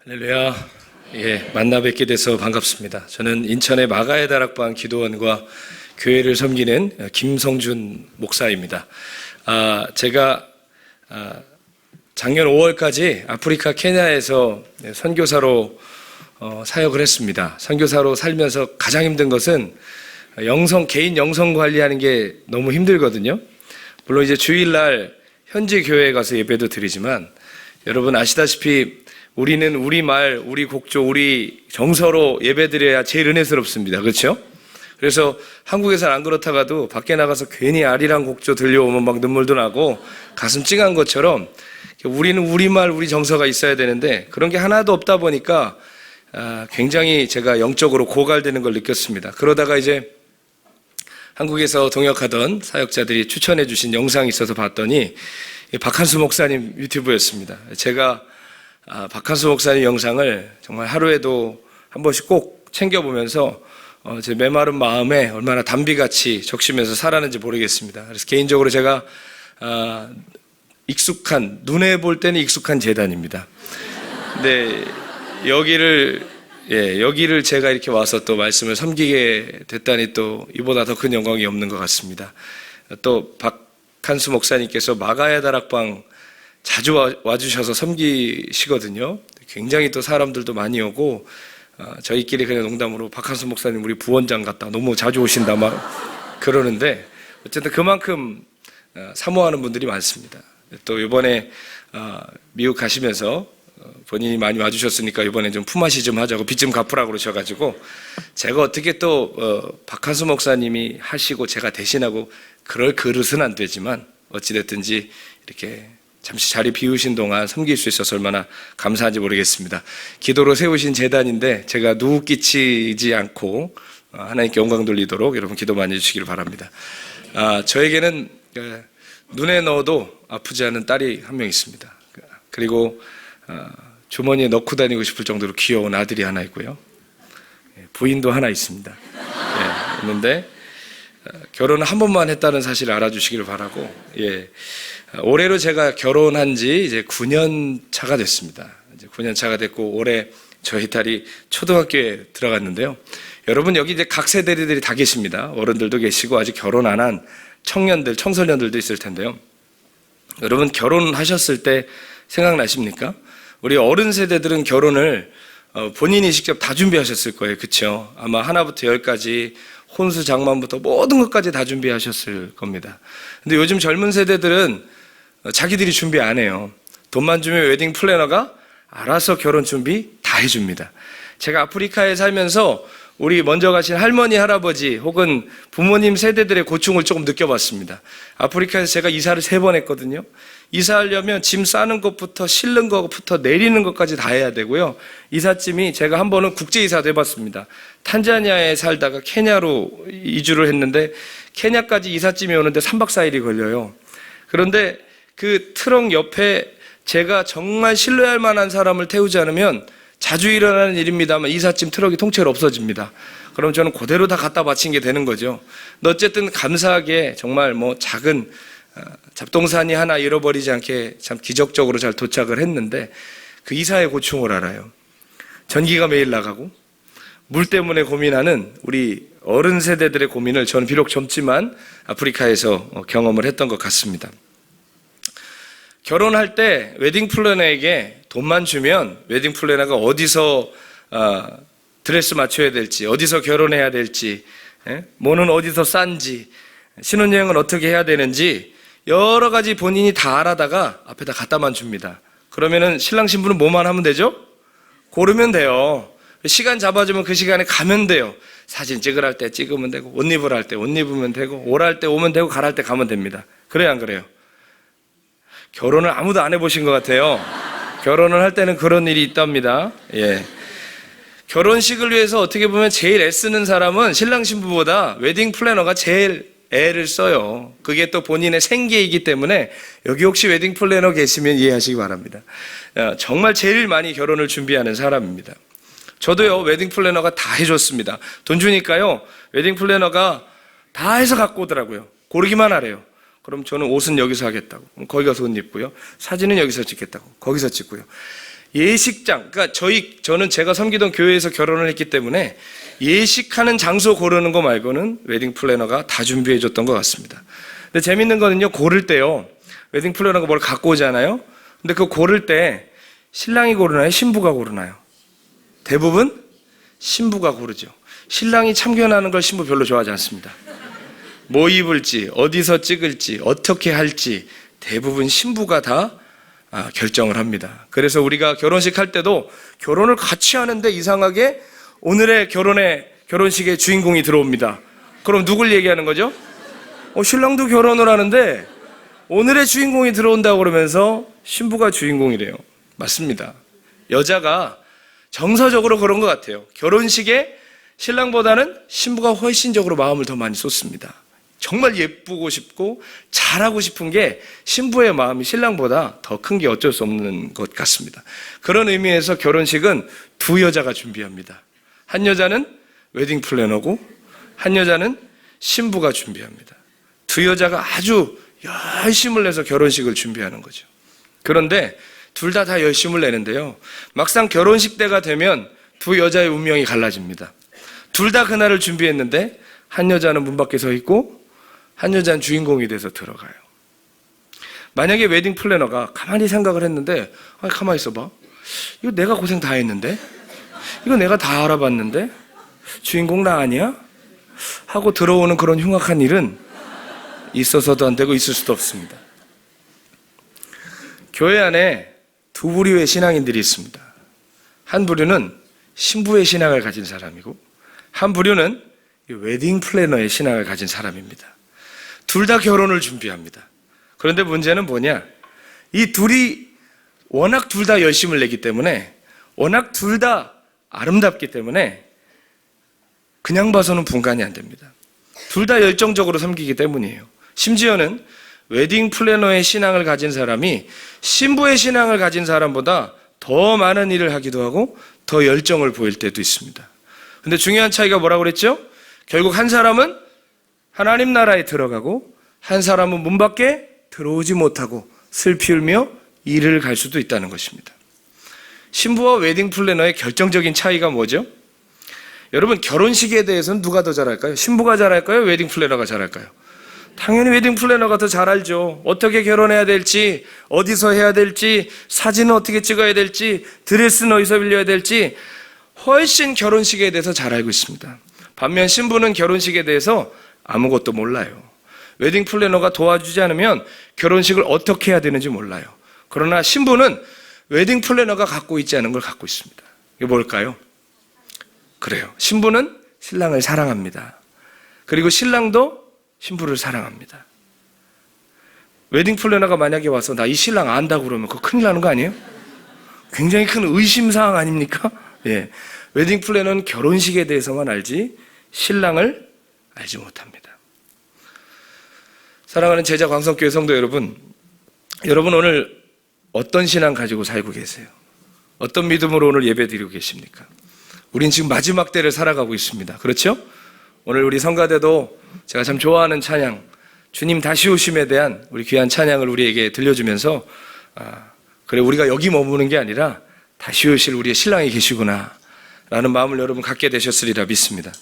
할렐루야. 만나 뵙게 돼서 반갑습니다. 저는 인천의 마가의 다락방 기도원과 교회를 섬기는 김성준 목사입니다. 제가 작년 5월까지 아프리카 케냐에서 선교사로 사역을 했습니다. 선교사로 살면서 가장 힘든 것은 개인 영성 관리하는 게 너무 힘들거든요. 물론 이제 주일날 현지 교회에 가서 예배도 드리지만 여러분 아시다시피 우리는 우리 말, 우리 곡조, 우리 정서로 예배드려야 제일 은혜스럽습니다. 그렇죠? 그래서 한국에서는 안 그렇다가도 밖에 나가서 괜히 아리랑 곡조 들려오면 막 눈물도 나고 가슴 찡한 것처럼 우리는 우리 말, 우리 정서가 있어야 되는데 그런 게 하나도 없다 보니까 굉장히 제가 영적으로 고갈되는 걸 느꼈습니다. 그러다가 이제 한국에서 동역하던 사역자들이 추천해 주신 영상이 있어서 봤더니 박한수 목사님 유튜브였습니다. 제가 박한수 목사님 영상을 정말 하루에도 한 번씩 꼭 챙겨보면서 제 메마른 마음에 얼마나 단비같이 적시면서 살았는지 모르겠습니다. 그래서 개인적으로 제가 눈에 볼 때는 익숙한 재단입니다. 근데 여기를 제가 이렇게 와서 또 말씀을 섬기게 됐다니 또 이보다 더 큰 영광이 없는 것 같습니다. 또 박한수 목사님께서 마가의 다락방 자주 와주셔서 섬기시거든요. 굉장히 또 사람들도 많이 오고 저희끼리 그냥 농담으로 박한수 목사님 우리 부원장 같다, 너무 자주 오신다 막 그러는데 어쨌든 그만큼 사모하는 분들이 많습니다. 또 이번에 미국 가시면서 본인이 많이 와주셨으니까 이번에 좀 품앗이 좀 하자고 빚 좀 갚으라고 그러셔가지고 제가 어떻게 또 박한수 목사님이 하시고 제가 대신하고 그럴 그릇은 안 되지만 어찌됐든지 이렇게 잠시 자리 비우신 동안 섬길 수 있어서 얼마나 감사한지 모르겠습니다. 기도로 세우신 재단인데 제가 누구 끼치지 않고 하나님께 영광 돌리도록 여러분 기도 많이 해주시길 바랍니다. 저에게는 눈에 넣어도 아프지 않은 딸이 한 명 있습니다. 그리고 주머니에 넣고 다니고 싶을 정도로 귀여운 아들이 하나 있고요. 부인도 하나 있습니다. 있는데 결혼을 한 번만 했다는 사실을 알아주시기를 바라고 올해로 제가 결혼한 지 이제 9년 차가 됐습니다. 이제 9년 차가 됐고 올해 저희 딸이 초등학교에 들어갔는데요. 여러분 여기 이제 각 세대들이 다 계십니다. 어른들도 계시고 아직 결혼 안 한 청소년들도 있을 텐데요. 여러분 결혼하셨을 때 생각나십니까? 우리 어른 세대들은 결혼을 본인이 직접 다 준비하셨을 거예요. 그렇죠? 아마 하나부터 10까지 혼수 장만부터 모든 것까지 다 준비하셨을 겁니다. 근데 요즘 젊은 세대들은 자기들이 준비 안 해요. 돈만 주면 웨딩 플래너가 알아서 결혼 준비 다 해줍니다. 제가 아프리카에 살면서 우리 먼저 가신 할머니, 할아버지 혹은 부모님 세대들의 고충을 조금 느껴봤습니다. 아프리카에서 제가 이사를 3번 했거든요. 이사하려면 짐 싸는 것부터 실는 것부터 내리는 것까지 다 해야 되고요. 이삿짐이 제가 한 번은 국제이사도 해봤습니다. 탄자니아에 살다가 케냐로 이주를 했는데 케냐까지 이삿짐이 오는데 3박 4일이 걸려요. 그런데 그 트럭 옆에 제가 정말 신뢰할 만한 사람을 태우지 않으면 자주 일어나는 일입니다만 이삿짐 트럭이 통째로 없어집니다. 그럼 저는 그대로 다 갖다 바친 게 되는 거죠. 어쨌든 감사하게 정말 작은 잡동사니 하나 잃어버리지 않게 참 기적적으로 잘 도착을 했는데 그 이사의 고충을 알아요. 전기가 매일 나가고 물 때문에 고민하는 우리 어른 세대들의 고민을 저는 비록 젊지만 아프리카에서 경험을 했던 것 같습니다. 결혼할 때 웨딩 플래너에게 돈만 주면 웨딩 플래너가 어디서 드레스 맞춰야 될지, 어디서 결혼해야 될지, 뭐는 어디서 싼지, 신혼여행은 어떻게 해야 되는지 여러 가지 본인이 다 알아다가 앞에다 갖다만 줍니다. 그러면은 신랑 신부는 뭐만 하면 되죠? 고르면 돼요. 시간 잡아주면 그 시간에 가면 돼요. 사진 찍으라 할 때 찍으면 되고 옷 입으라 할 때 옷 입으면 되고 오랄 때 오면 되고 가랄 때 가면 됩니다. 그래요, 안 그래요? 결혼을 아무도 안 해보신 것 같아요. 결혼을 할 때는 그런 일이 있답니다. 결혼식을 위해서 어떻게 보면 제일 애쓰는 사람은 신랑 신부보다 웨딩 플래너가 제일 애를 써요. 그게 또 본인의 생계이기 때문에 여기 혹시 웨딩 플래너 계시면 이해하시기 바랍니다. 정말 제일 많이 결혼을 준비하는 사람입니다. 저도요 웨딩 플래너가 다 해줬습니다. 돈 주니까요 웨딩 플래너가 다 해서 갖고 오더라고요. 고르기만 하래요. 그럼 저는 옷은 여기서 하겠다고. 거기 가서 옷 입고요. 사진은 여기서 찍겠다고. 거기서 찍고요. 예식장, 그러니까 저는 제가 섬기던 교회에서 결혼을 했기 때문에 예식하는 장소 고르는 거 말고는 웨딩 플래너가 다 준비해 줬던 것 같습니다. 근데 재밌는 거는요, 고를 때요, 웨딩 플래너가 뭘 갖고 오잖아요. 근데 그 고를 때 신랑이 고르나요? 신부가 고르나요? 대부분 신부가 고르죠. 신랑이 참견하는 걸 신부 별로 좋아하지 않습니다. 뭐 입을지, 어디서 찍을지, 어떻게 할지 대부분 신부가 다 결정을 합니다. 그래서 우리가 결혼식 할 때도 결혼을 같이 하는데 이상하게 오늘의 결혼식의 주인공이 들어옵니다. 그럼 누굴 얘기하는 거죠? 신랑도 결혼을 하는데 오늘의 주인공이 들어온다고 그러면서 신부가 주인공이래요. 맞습니다. 여자가 정서적으로 그런 것 같아요. 결혼식에 신랑보다는 신부가 훨씬적으로 마음을 더 많이 쏟습니다. 정말 예쁘고 싶고 잘하고 싶은 게 신부의 마음이 신랑보다 더 큰 게 어쩔 수 없는 것 같습니다. 그런 의미에서 결혼식은 두 여자가 준비합니다. 한 여자는 웨딩 플래너고 한 여자는 신부가 준비합니다. 두 여자가 아주 열심을 내서 결혼식을 준비하는 거죠. 그런데 둘 다 열심을 내는데요, 막상 결혼식 때가 되면 두 여자의 운명이 갈라집니다. 둘 다 그날을 준비했는데 한 여자는 문 밖에 서 있고 한 여자는 주인공이 돼서 들어가요. 만약에 웨딩 플래너가 가만히 생각을 했는데, 가만히 있어봐, 이거 내가 고생 다 했는데, 이거 내가 다 알아봤는데 주인공 나 아니야? 하고 들어오는 그런 흉악한 일은 있어서도 안 되고 있을 수도 없습니다. 교회 안에 두 부류의 신앙인들이 있습니다. 한 부류는 신부의 신앙을 가진 사람이고 한 부류는 웨딩 플래너의 신앙을 가진 사람입니다. 둘 다 결혼을 준비합니다. 그런데 문제는 뭐냐? 이 둘이 워낙 둘 다 열심을 내기 때문에, 워낙 둘 다 아름답기 때문에 그냥 봐서는 분간이 안 됩니다. 둘 다 열정적으로 섬기기 때문이에요. 심지어는 웨딩 플래너의 신앙을 가진 사람이 신부의 신앙을 가진 사람보다 더 많은 일을 하기도 하고 더 열정을 보일 때도 있습니다. 근데 중요한 차이가 뭐라고 그랬죠? 결국 한 사람은 하나님 나라에 들어가고 한 사람은 문 밖에 들어오지 못하고 슬피 울며 일을 갈 수도 있다는 것입니다. 신부와 웨딩 플래너의 결정적인 차이가 뭐죠? 여러분, 결혼식에 대해서는 누가 더 잘할까요? 신부가 잘할까요? 웨딩 플래너가 잘할까요? 당연히 웨딩 플래너가 더 잘 알죠. 어떻게 결혼해야 될지, 어디서 해야 될지, 사진은 어떻게 찍어야 될지, 드레스는 어디서 빌려야 될지 훨씬 결혼식에 대해서 잘 알고 있습니다. 반면 신부는 결혼식에 대해서 아무것도 몰라요. 웨딩 플래너가 도와주지 않으면 결혼식을 어떻게 해야 되는지 몰라요. 그러나 신부는 웨딩 플래너가 갖고 있지 않은 걸 갖고 있습니다. 이게 뭘까요? 그래요. 신부는 신랑을 사랑합니다. 그리고 신랑도 신부를 사랑합니다. 웨딩 플래너가 만약에 와서 나 이 신랑 안다고 그러면 그거 큰일 나는 거 아니에요? 굉장히 큰 의심사항 아닙니까? 예. 웨딩 플래너는 결혼식에 대해서만 알지 신랑을 알지 못합니다. 사랑하는 제자 광성교회 성도 여러분, 여러분 오늘 어떤 신앙 가지고 살고 계세요? 어떤 믿음으로 오늘 예배 드리고 계십니까? 우린 지금 마지막 때를 살아가고 있습니다. 그렇죠? 오늘 우리 성가대도 제가 참 좋아하는 찬양, 주님 다시 오심에 대한 우리 귀한 찬양을 우리에게 들려주면서 그래, 우리가 여기 머무는 게 아니라 다시 오실 우리의 신랑이 계시구나 라는 마음을 여러분 갖게 되셨으리라 믿습니다.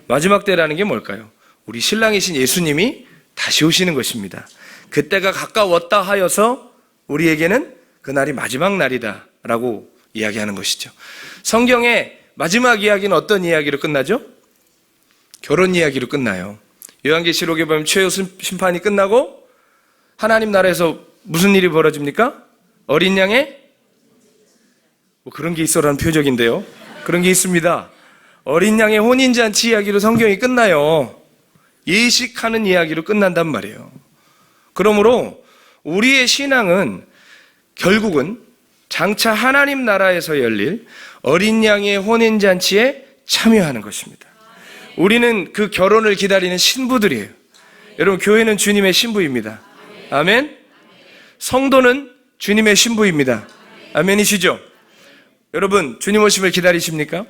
마지막 때라는 게 뭘까요? 우리 신랑이신 예수님이 다시 오시는 것입니다. 그때가 가까웠다 하여서 우리에게는 그날이 마지막 날이다 라고 이야기하는 것이죠. 성경의 마지막 이야기는 어떤 이야기로 끝나죠? 결혼 이야기로 끝나요. 요한계시록에 보면 최후 심판이 끝나고 하나님 나라에서 무슨 일이 벌어집니까? 어린 양의 뭐 그런 게 있어라는 표적인데요. 그런 게 있습니다. 어린 양의 혼인잔치 이야기로 성경이 끝나요. 예식하는 이야기로 끝난단 말이에요. 그러므로 우리의 신앙은 결국은 장차 하나님 나라에서 열릴 어린 양의 혼인잔치에 참여하는 것입니다. 우리는 그 결혼을 기다리는 신부들이에요. 여러분, 교회는 주님의 신부입니다. 아멘. 성도는 주님의 신부입니다. 아멘이시죠? 여러분, 주님 오심을 기다리십니까?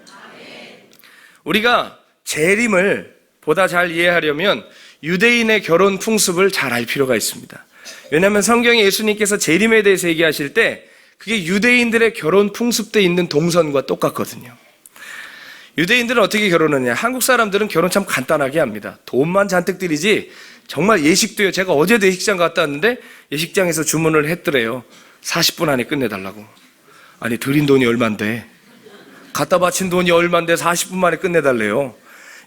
우리가 재림을 보다 잘 이해하려면 유대인의 결혼 풍습을 잘 알 필요가 있습니다. 왜냐하면 성경에 예수님께서 재림에 대해서 얘기하실 때 그게 유대인들의 결혼 풍습대에 있는 동선과 똑같거든요. 유대인들은 어떻게 결혼하냐? 한국 사람들은 결혼 참 간단하게 합니다. 돈만 잔뜩 들이지 정말 예식도요. 제가 어제도 예식장 갔다 왔는데 예식장에서 주문을 했더래요. 40분 안에 끝내달라고. 아니 들인 돈이 얼만데, 갖다 바친 돈이 얼만데 40분 만에 끝내달래요.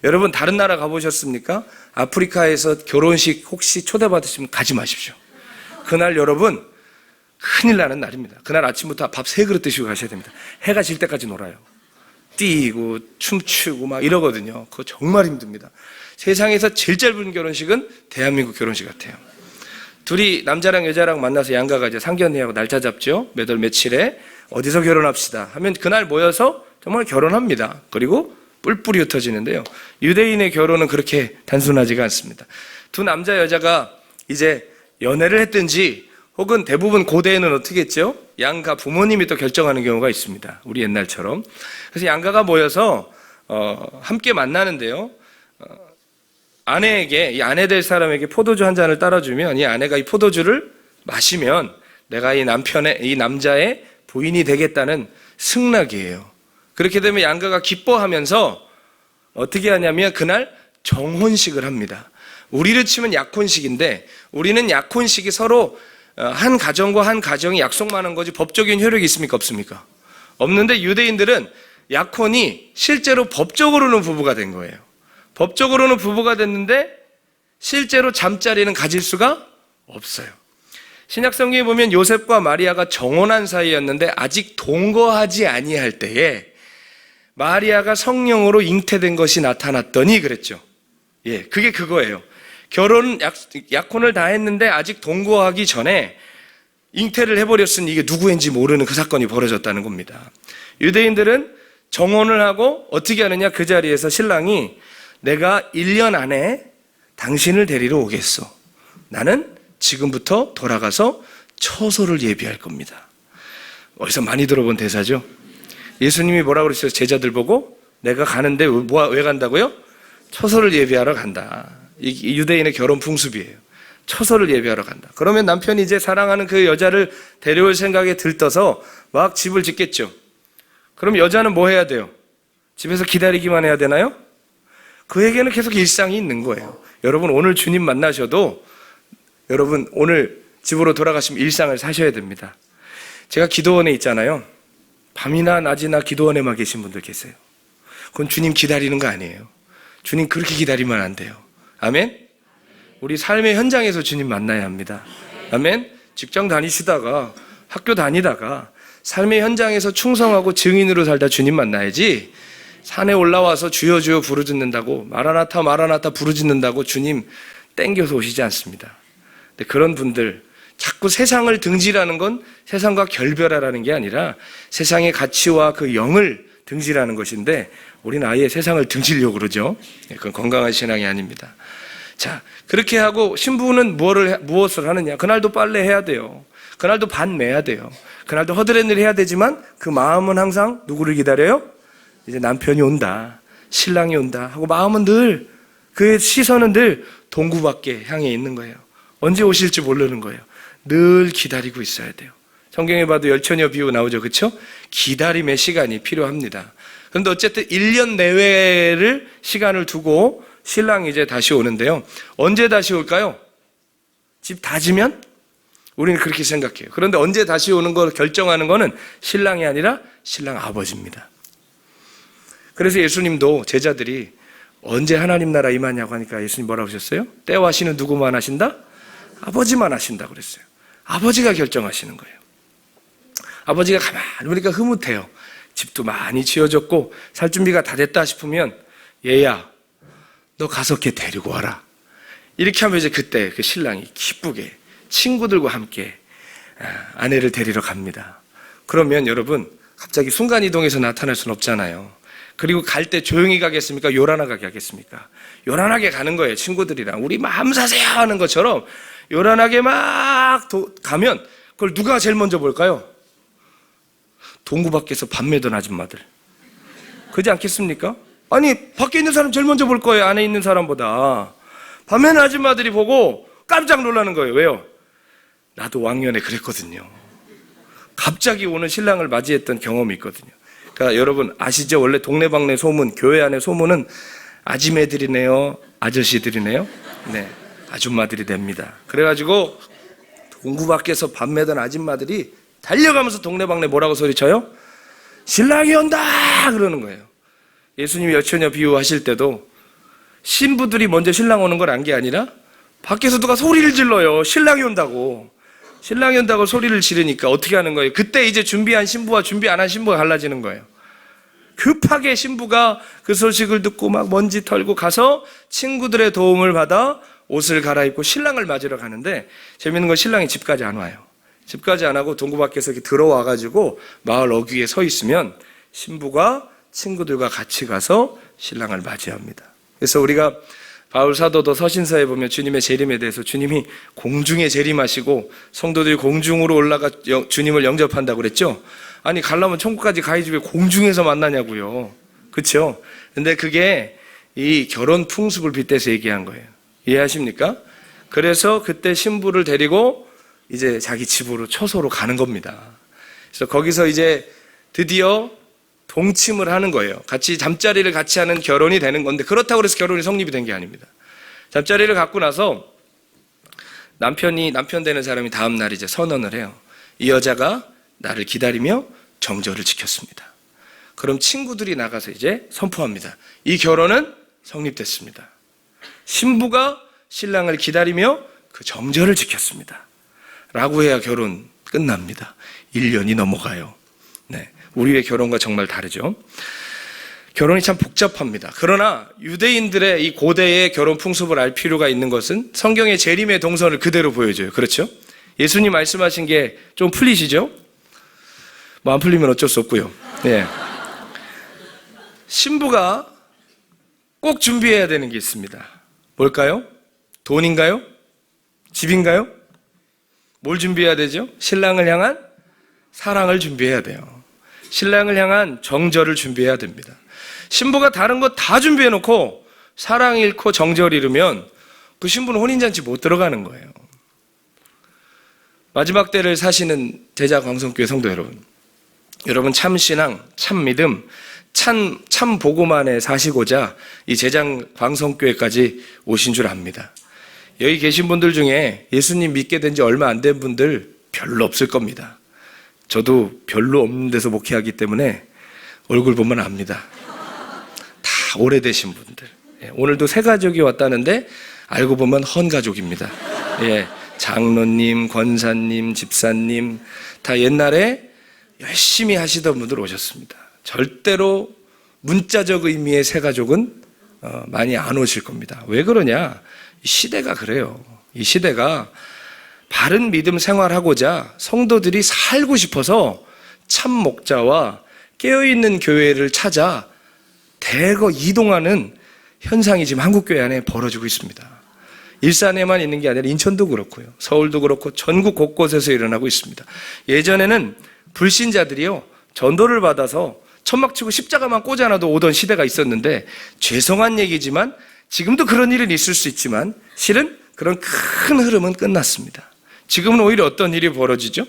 여러분 다른 나라 가보셨습니까? 아프리카에서 결혼식 혹시 초대받으시면 가지 마십시오. 그날 여러분 큰일 나는 날입니다. 그날 아침부터 밥 3그릇 드시고 가셔야 됩니다. 해가 질 때까지 놀아요. 뛰고 춤추고 막 이러거든요. 그거 정말 힘듭니다. 세상에서 제일 짧은 결혼식은 대한민국 결혼식 같아요. 둘이 남자랑 여자랑 만나서 양가가 이제 상견례하고 날짜 잡죠. 몇 월 며칠에 어디서 결혼합시다 하면 그날 모여서 정말 결혼합니다. 그리고 뿔뿔이 흩어지는데요. 유대인의 결혼은 그렇게 단순하지가 않습니다. 두 남자 여자가 이제 연애를 했든지 혹은 대부분 고대에는 어떻게 했죠? 양가 부모님이 또 결정하는 경우가 있습니다. 우리 옛날처럼. 그래서 양가가 모여서 함께 만나는데요. 아내에게, 이 아내 될 사람에게 포도주 한 잔을 따라주면 이 아내가 이 포도주를 마시면 내가 이 남자의 부인이 되겠다는 승낙이에요. 그렇게 되면 양가가 기뻐하면서 어떻게 하냐면 그날 정혼식을 합니다. 우리를 치면 약혼식인데 우리는 약혼식이 서로 한 가정과 한 가정이 약속만 한 거지 법적인 효력이 있습니까? 없습니까? 없는데 유대인들은 약혼이 실제로 법적으로는 부부가 된 거예요. 법적으로는 부부가 됐는데 실제로 잠자리는 가질 수가 없어요. 신약성경에 보면 요셉과 마리아가 정혼한 사이였는데 아직 동거하지 아니할 때에 마리아가 성령으로 잉태된 것이 나타났더니 그랬죠. 예, 그게 그거예요. 약혼을 다 했는데 아직 동거하기 전에 잉태를 해버렸으니 이게 누구인지 모르는 그 사건이 벌어졌다는 겁니다. 유대인들은 정혼을 하고 어떻게 하느냐? 그 자리에서 신랑이 내가 1년 안에 당신을 데리러 오겠어. 나는 지금부터 돌아가서 처소를 예비할 겁니다. 어디서 많이 들어본 대사죠? 예수님이 뭐라고 그랬어요? 제자들 보고 내가 가는데 왜 간다고요? 처소를 예비하러 간다. 이 유대인의 결혼 풍습이에요. 처소를 예비하러 간다. 그러면 남편이 이제 사랑하는 그 여자를 데려올 생각에 들떠서 막 집을 짓겠죠. 그럼 여자는 뭐 해야 돼요? 집에서 기다리기만 해야 되나요? 그에게는 계속 일상이 있는 거예요. 여러분 오늘 주님 만나셔도 여러분 오늘 집으로 돌아가시면 일상을 사셔야 됩니다. 제가 기도원에 있잖아요. 밤이나 낮이나 기도원에만 계신 분들 계세요. 그건 주님 기다리는 거 아니에요. 주님 그렇게 기다리면 안 돼요. 아멘? 우리 삶의 현장에서 주님 만나야 합니다. 아멘? 직장 다니시다가 학교 다니다가 삶의 현장에서 충성하고 증인으로 살다 주님 만나야지 산에 올라와서 주여 주여 부르짖는다고 마라나타 마라나타 부르짖는다고 주님 땡겨서 오시지 않습니다. 근데 그런 분들 자꾸 세상을 등지라는 건 세상과 결별하라는 게 아니라 세상의 가치와 그 영을 등지라는 것인데 우리는 아예 세상을 등지려고 그러죠. 그건 건강한 신앙이 아닙니다. 자, 그렇게 하고 신부는 무엇을 하느냐? 그날도 빨래해야 돼요. 그날도 반매야 돼요. 그날도 허드렛일 해야 되지만 그 마음은 항상 누구를 기다려요? 이제 남편이 온다, 신랑이 온다 하고 마음은 늘 그의 시선은 늘 동구밖에 향해 있는 거예요. 언제 오실지 모르는 거예요. 늘 기다리고 있어야 돼요. 성경에 봐도 열처녀 비유 나오죠. 그렇죠? 기다림의 시간이 필요합니다. 그런데 어쨌든 1년 내외를 시간을 두고 신랑이 이제 다시 오는데요. 언제 다시 올까요? 집 다지면? 우리는 그렇게 생각해요. 그런데 언제 다시 오는 걸 결정하는 거는 신랑이 아니라 신랑 아버지입니다. 그래서 예수님도 제자들이 언제 하나님 나라 임하냐고 하니까 예수님 뭐라고 하셨어요? 때와 시는 누구만 하신다? 아버지만 하신다 그랬어요. 아버지가 결정하시는 거예요. 아버지가 가만히 보니까 흐뭇해요. 집도 많이 지어졌고 살 준비가 다 됐다 싶으면 얘야 너 가서 걔 데리고 와라. 이렇게 하면 이제 그때 그 신랑이 기쁘게 친구들과 함께 아내를 데리러 갑니다. 그러면 여러분 갑자기 순간이동해서 나타날 수는 없잖아요. 그리고 갈 때 조용히 가겠습니까? 요란하게 가겠습니까? 요란하게 가는 거예요. 친구들이랑 우리 마음 사세요 하는 것처럼 요란하게 막 가면 그걸 누가 제일 먼저 볼까요? 동구 밖에서 밥 매던 아줌마들. 그러지 않겠습니까? 아니 밖에 있는 사람 제일 먼저 볼 거예요. 안에 있는 사람보다. 밥 매는 아줌마들이 보고 깜짝 놀라는 거예요. 왜요? 나도 왕년에 그랬거든요. 갑자기 오는 신랑을 맞이했던 경험이 있거든요. 그러니까 여러분 아시죠? 원래 동네방네 소문, 교회 안의 소문은 아지매들이네요, 아저씨들이네요, 네, 아줌마들이 됩니다. 그래가지고 동구 밖에서 밥 매던 아줌마들이 달려가면서 동네방네 뭐라고 소리쳐요? 신랑이 온다! 그러는 거예요. 예수님이 여처녀 비유하실 때도 신부들이 먼저 신랑 오는 걸 안 게 아니라 밖에서 누가 소리를 질러요. 신랑이 온다고. 신랑이 온다고 소리를 지르니까 어떻게 하는 거예요? 그때 이제 준비한 신부와 준비 안 한 신부가 갈라지는 거예요. 급하게 신부가 그 소식을 듣고 막 먼지 털고 가서 친구들의 도움을 받아 옷을 갈아입고 신랑을 맞으러 가는데, 재밌는 건 신랑이 집까지 안 와요. 집까지 안 하고 동구 밖에서 이렇게 들어와가지고 마을 어귀에 서 있으면 신부가 친구들과 같이 가서 신랑을 맞이합니다. 그래서 우리가 바울 사도도 서신서에 보면 주님의 재림에 대해서 주님이 공중에 재림하시고 성도들이 공중으로 올라가 주님을 영접한다고 그랬죠. 아니 가려면 천국까지 가야지 왜 공중에서 만나냐고요. 그렇죠? 근데 그게 이 결혼 풍습을 빗대서 얘기한 거예요. 이해하십니까? 그래서 그때 신부를 데리고 이제 자기 집으로 처소로 가는 겁니다. 그래서 거기서 이제 드디어 동침을 하는 거예요. 같이 잠자리를 같이 하는 결혼이 되는 건데, 그렇다고 해서 결혼이 성립이 된 게 아닙니다. 잠자리를 갖고 나서 남편 되는 사람이 다음 날 이제 선언을 해요. 이 여자가 나를 기다리며 정절을 지켰습니다. 그럼 친구들이 나가서 이제 선포합니다. 이 결혼은 성립됐습니다. 신부가 신랑을 기다리며 그 정절을 지켰습니다. 라고 해야 결혼 끝납니다. 1년이 넘어가요. 네, 우리의 결혼과 정말 다르죠. 결혼이 참 복잡합니다. 그러나 유대인들의 이 고대의 결혼 풍습을 알 필요가 있는 것은 성경의 재림의 동선을 그대로 보여줘요. 그렇죠? 예수님 말씀하신 게 좀 풀리시죠? 뭐 안 풀리면 어쩔 수 없고요. 네. 신부가 꼭 준비해야 되는 게 있습니다. 뭘까요? 돈인가요? 집인가요? 뭘 준비해야 되죠? 신랑을 향한 사랑을 준비해야 돼요. 신랑을 향한 정절을 준비해야 됩니다. 신부가 다른 거 다 준비해 놓고 사랑 잃고 정절 잃으면 그 신부는 혼인잔치 못 들어가는 거예요. 마지막 때를 사시는 제자 광성교회 성도 여러분 참 신앙, 참 믿음, 참 복음만에 사시고자 이 제장 광성교회까지 오신 줄 압니다. 여기 계신 분들 중에 예수님 믿게 된 지 얼마 안 된 분들 별로 없을 겁니다. 저도 별로 없는 데서 목회하기 때문에 얼굴 보면 압니다. 다 오래되신 분들. 오늘도 새 가족이 왔다는데 알고 보면 헌 가족입니다. 예, 장로님, 권사님, 집사님 다 옛날에 열심히 하시던 분들 오셨습니다. 절대로 문자적 의미의 새 가족은 많이 안 오실 겁니다. 왜 그러냐? 이 시대가 그래요. 이 시대가 바른 믿음 생활하고자 성도들이 살고 싶어서 참 목자와 깨어있는 교회를 찾아 대거 이동하는 현상이 지금 한국교회 안에 벌어지고 있습니다. 일산에만 있는 게 아니라 인천도 그렇고요. 서울도 그렇고 전국 곳곳에서 일어나고 있습니다. 예전에는 불신자들이요, 전도를 받아서 천막치고 십자가만 꽂아놔도 오던 시대가 있었는데, 죄송한 얘기지만 지금도 그런 일은 있을 수 있지만 실은 그런 큰 흐름은 끝났습니다. 지금은 오히려 어떤 일이 벌어지죠?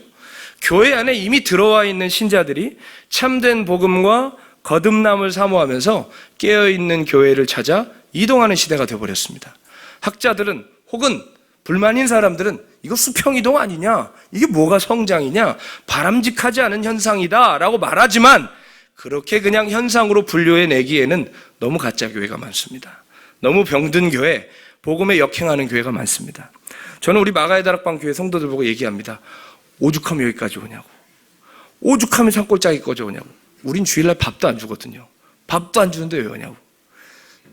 교회 안에 이미 들어와 있는 신자들이 참된 복음과 거듭남을 사모하면서 깨어있는 교회를 찾아 이동하는 시대가 되어버렸습니다. 학자들은 혹은 불만인 사람들은 이거 수평이동 아니냐? 이게 뭐가 성장이냐? 바람직하지 않은 현상이다 라고 말하지만, 그렇게 그냥 현상으로 분류해내기에는 너무 가짜 교회가 많습니다. 너무 병든 교회, 복음에 역행하는 교회가 많습니다. 저는 우리 마가의 다락방 교회 성도들 보고 얘기합니다. 오죽하면 여기까지 오냐고. 오죽하면 산골짜기까지 오냐고. 우린 주일날 밥도 안 주거든요. 밥도 안 주는데 왜 오냐고.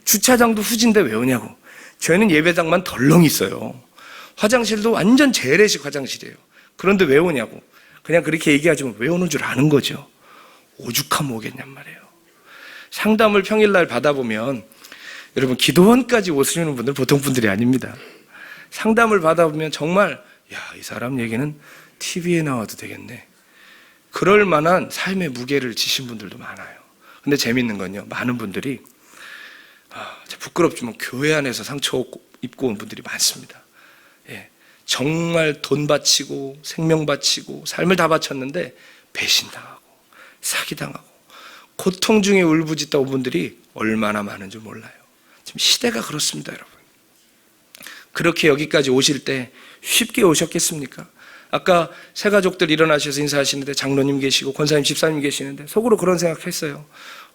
주차장도 후진데 왜 오냐고. 저희는 예배당만 덜렁 있어요. 화장실도 완전 재래식 화장실이에요. 그런데 왜 오냐고. 그냥 그렇게 얘기하지만 왜 오는 줄 아는 거죠. 오죽하면 오겠냔 말이에요. 상담을 평일날 받아보면 여러분, 기도원까지 오시는 분들 보통 분들이 아닙니다. 상담을 받아보면 정말 이 사람 얘기는 TV에 나와도 되겠네, 그럴 만한 삶의 무게를 지신 분들도 많아요. 근데 재밌는 건요, 많은 분들이 부끄럽지만 교회 안에서 상처 입고 온 분들이 많습니다. 예, 정말 돈 바치고 생명 바치고 삶을 다 바쳤는데 배신당하고 사기당하고 고통 중에 울부짖다 온 분들이 얼마나 많은 줄 몰라요. 지금 시대가 그렇습니다, 여러분. 그렇게 여기까지 오실 때 쉽게 오셨겠습니까? 아까 새 가족들 일어나셔서 인사하시는데 장로님 계시고 권사님, 집사님 계시는데 속으로 그런 생각했어요.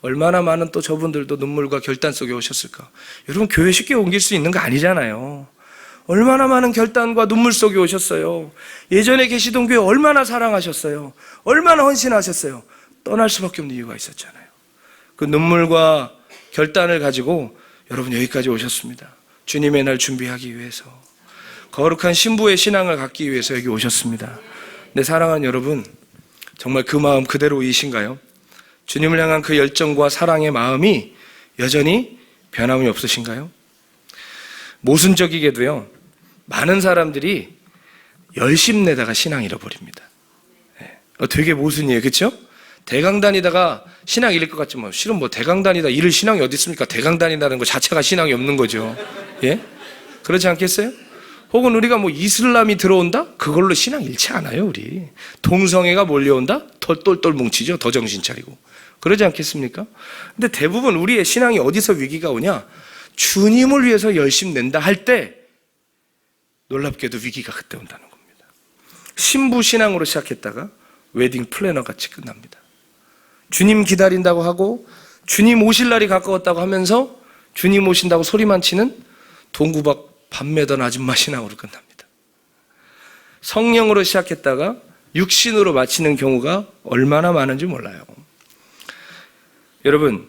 얼마나 많은 또 저분들도 눈물과 결단 속에 오셨을까? 여러분, 교회 쉽게 옮길 수 있는 거 아니잖아요. 얼마나 많은 결단과 눈물 속에 오셨어요. 예전에 계시던 교회 얼마나 사랑하셨어요. 얼마나 헌신하셨어요. 떠날 수밖에 없는 이유가 있었잖아요. 그 눈물과 결단을 가지고 여러분 여기까지 오셨습니다. 주님의 날 준비하기 위해서, 거룩한 신부의 신앙을 갖기 위해서 여기 오셨습니다. 내 사랑하는 여러분, 정말 그 마음 그대로이신가요? 주님을 향한 그 열정과 사랑의 마음이 여전히 변함이 없으신가요? 모순적이게도요, 많은 사람들이 열심 내다가 신앙 잃어버립니다. 되게 모순이에요, 그렇죠? 대강 다니다가 신앙 잃을 것 같지만 실은 뭐 대강 다니다 잃을 신앙이 어디 있습니까? 대강 다닌다는 것 자체가 신앙이 없는 거죠. 예? 그렇지 않겠어요? 혹은 우리가 뭐 이슬람이 들어온다? 그걸로 신앙 잃지 않아요, 우리. 동성애가 몰려온다? 더 똘똘 뭉치죠, 더 정신 차리고. 그러지 않겠습니까? 근데 대부분 우리의 신앙이 어디서 위기가 오냐? 주님을 위해서 열심 낸다 할 때 놀랍게도 위기가 그때 온다는 겁니다. 신부 신앙으로 시작했다가 웨딩 플래너 같이 끝납니다. 주님 기다린다고 하고 주님 오실 날이 가까웠다고 하면서 주님 오신다고 소리만 치는 동구박 밥 매던 아줌마 신앙으로 끝납니다. 성령으로 시작했다가 육신으로 마치는 경우가 얼마나 많은지 몰라요. 여러분,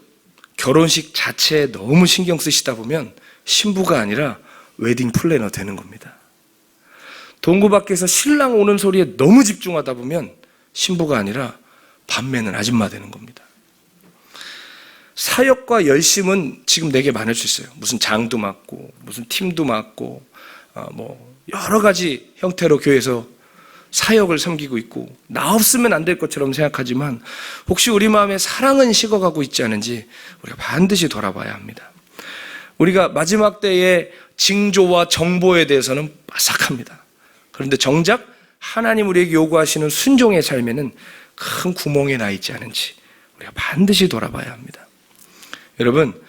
결혼식 자체에 너무 신경 쓰시다 보면 신부가 아니라 웨딩 플래너 되는 겁니다. 동구 밖에서 신랑 오는 소리에 너무 집중하다 보면 신부가 아니라 밥 매는 아줌마 되는 겁니다. 사역과 열심은 지금 내게 많을 수 있어요. 무슨 장도 맡고 무슨 팀도 맡고 뭐 여러 가지 형태로 교회에서 사역을 섬기고 있고 나 없으면 안 될 것처럼 생각하지만 혹시 우리 마음에 사랑은 식어가고 있지 않은지 우리가 반드시 돌아봐야 합니다. 우리가 마지막 때의 징조와 정보에 대해서는 빠삭합니다. 그런데 정작 하나님 우리에게 요구하시는 순종의 삶에는 큰 구멍이 나 있지 않은지 우리가 반드시 돌아봐야 합니다. 여러분,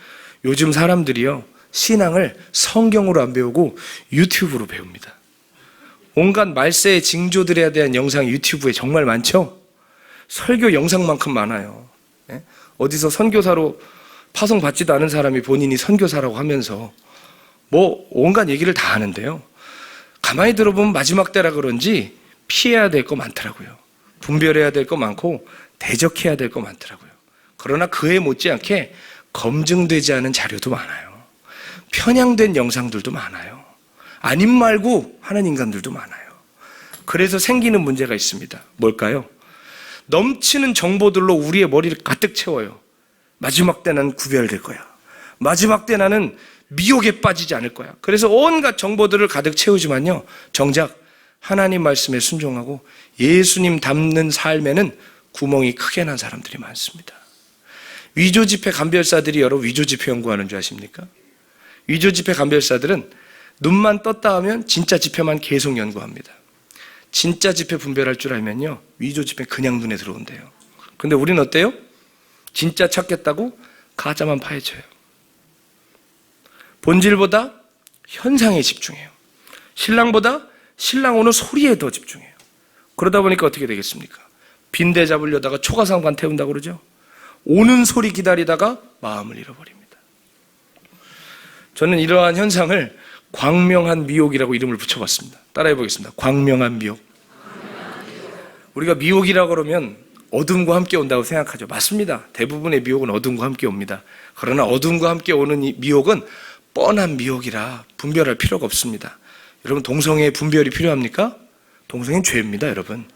요즘 사람들이요, 신앙을 성경으로 안 배우고 유튜브로 배웁니다. 온갖 말세의 징조들에 대한 영상이 유튜브에 정말 많죠? 설교 영상만큼 많아요. 어디서 선교사로 파송받지도 않은 사람이 본인이 선교사라고 하면서 뭐 온갖 얘기를 다 하는데요, 가만히 들어보면 마지막 때라 그런지 피해야 될 거 많더라고요. 분별해야 될 거 많고 대적해야 될 거 많더라고요. 그러나 그에 못지않게 검증되지 않은 자료도 많아요. 편향된 영상들도 많아요. 아님 말고 하는 인간들도 많아요. 그래서 생기는 문제가 있습니다. 뭘까요? 넘치는 정보들로 우리의 머리를 가득 채워요. 마지막 때 나는 구별될 거야. 마지막 때 나는 미혹에 빠지지 않을 거야. 그래서 온갖 정보들을 가득 채우지만요, 정작 하나님 말씀에 순종하고 예수님 닮는 삶에는 구멍이 크게 난 사람들이 많습니다. 위조지폐 감별사들이 여러 위조지폐 연구하는 줄 아십니까? 위조지폐 감별사들은 눈만 떴다 하면 진짜 지폐만 계속 연구합니다. 진짜 지폐 분별할 줄 알면요, 위조지폐 그냥 눈에 들어온대요. 근데 우리는 어때요? 진짜 찾겠다고 가짜만 파헤쳐요. 본질보다 현상에 집중해요. 신랑보다 신랑 오는 소리에 더 집중해요. 그러다 보니까 어떻게 되겠습니까? 빈대 잡으려다가 초가상관 태운다고 그러죠? 오는 소리 기다리다가 마음을 잃어버립니다. 저는 이러한 현상을 광명한 미혹이라고 이름을 붙여봤습니다. 따라해 보겠습니다. 광명한 미혹. 우리가 미혹이라고 그러면 어둠과 함께 온다고 생각하죠. 맞습니다. 대부분의 미혹은 어둠과 함께 옵니다. 그러나 어둠과 함께 오는 이 미혹은 뻔한 미혹이라 분별할 필요가 없습니다. 여러분, 동성애의 분별이 필요합니까? 동성애는 죄입니다, 여러분.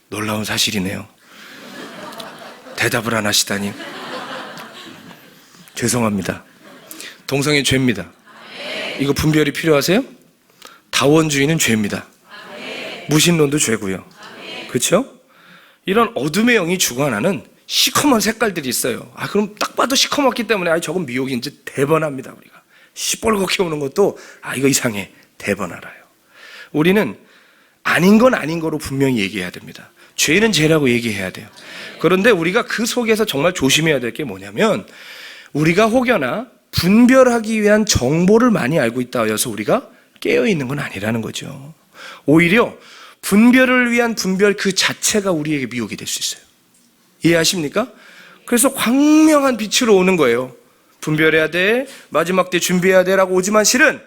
놀라운 사실이네요. 대답을 안 하시다니. 죄송합니다. 동성애 죄입니다. 이거 분별이 필요하세요? 다원주의는 죄입니다. 무신론도 죄고요. 그렇죠? 이런 어둠의 영이 주관하는 시커먼 색깔들이 있어요. 그럼 딱 봐도 시커멓기 때문에 저건 미혹인지 대번합니다. 우리가 시뻘겋게 오는 것도 이거 이상해, 대번 알아요. 우리는 아닌 건 아닌 거로 분명히 얘기해야 됩니다. 죄는 죄라고 얘기해야 돼요. 그런데 우리가 그 속에서 정말 조심해야 될 게 뭐냐면, 우리가 혹여나 분별하기 위한 정보를 많이 알고 있다 해서 우리가 깨어있는 건 아니라는 거죠. 오히려 분별을 위한 분별 그 자체가 우리에게 미혹이 될 수 있어요. 이해하십니까? 그래서 광명한 빛으로 오는 거예요. 분별해야 돼, 마지막 때 준비해야 돼라고 오지만 실은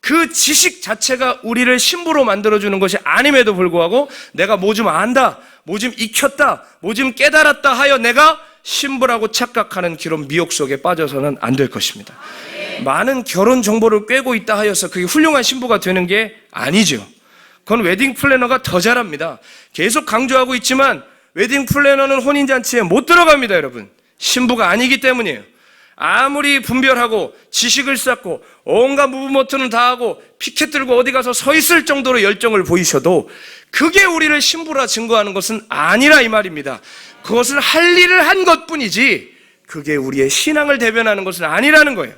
그 지식 자체가 우리를 신부로 만들어주는 것이 아님에도 불구하고 내가 뭐 좀 안다, 뭐 좀 익혔다, 뭐 좀 깨달았다 하여 내가 신부라고 착각하는 그런 미혹 속에 빠져서는 안 될 것입니다. 많은 결혼 정보를 꿰고 있다 하여서 그게 훌륭한 신부가 되는 게 아니죠. 그건 웨딩 플래너가 더 잘합니다. 계속 강조하고 있지만 웨딩 플래너는 혼인잔치에 못 들어갑니다, 여러분. 신부가 아니기 때문이에요. 아무리 분별하고 지식을 쌓고 온갖 무브먼트는 다 하고 피켓 들고 어디 가서 서 있을 정도로 열정을 보이셔도 그게 우리를 신부라 증거하는 것은 아니라 이 말입니다. 그것을 할 일을 한 것뿐이지 그게 우리의 신앙을 대변하는 것은 아니라는 거예요.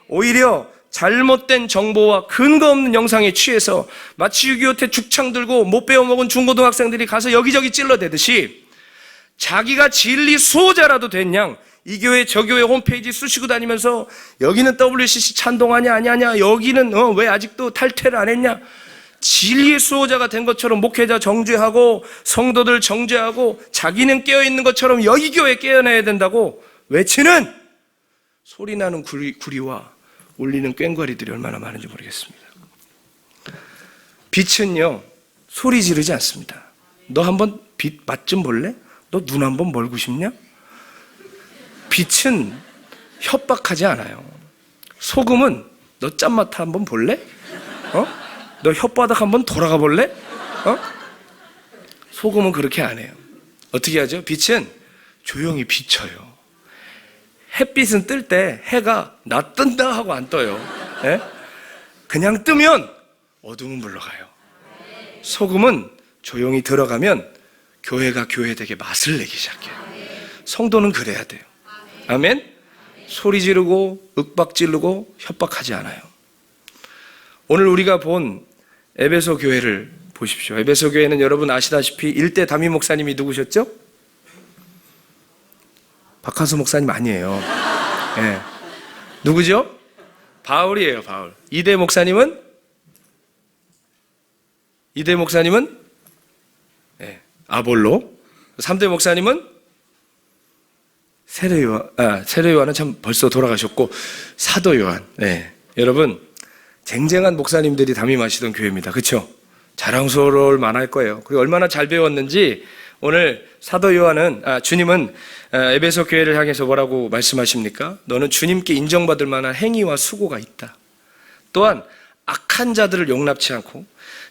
오히려 잘못된 정보와 근거 없는 영상에 취해서 마치 6.25 때 죽창 들고 못 배워먹은 중고등학생들이 가서 여기저기 찔러대듯이 자기가 진리 수호자라도 된 양 이 교회 저 교회 홈페이지 쑤시고 다니면서 여기는 WCC 찬동하냐 아니냐, 여기는 왜 아직도 탈퇴를 안 했냐, 진리의 수호자가 된 것처럼 목회자 정죄하고 성도들 정죄하고 자기는 깨어있는 것처럼 여기 교회 깨어나야 된다고 외치는 소리나는 구리와 울리는 꽹과리들이 얼마나 많은지 모르겠습니다. 빛은요 소리 지르지 않습니다. 너 한번 빛 맛 좀 볼래? 너 눈 한번 멀고 싶냐? 빛은 협박하지 않아요. 소금은 너 짠맛 한번 볼래? 너 혓바닥 한번 돌아가 볼래? 소금은 그렇게 안 해요. 어떻게 하죠? 빛은 조용히 비쳐요. 햇빛은 뜰 때 해가 나 뜬다 하고 안 떠요. 예? 그냥 뜨면 어둠은 물러가요. 소금은 조용히 들어가면 교회가 교회되게 맛을 내기 시작해요. 성도는 그래야 돼요. 아멘? 소리 지르고 윽박 지르고 협박하지 않아요. 오늘 우리가 본 에베소 교회를 보십시오. 에베소 교회는 여러분 아시다시피 일대 담임 목사님이 누구셨죠? 박한수 목사님 아니에요. 네. 누구죠? 바울이에요, 바울. 이대 목사님은? 네. 아볼로. 3대 목사님은? 세례 요한은 참 벌써 돌아가셨고, 사도 요한. 네. 여러분, 쟁쟁한 목사님들이 담임하시던 교회입니다. 그렇죠? 자랑스러울 만할 거예요. 그리고 얼마나 잘 배웠는지 오늘 사도 요한은, 주님은 에베소 교회를 향해서 뭐라고 말씀하십니까? 너는 주님께 인정받을 만한 행위와 수고가 있다. 또한 악한 자들을 용납치 않고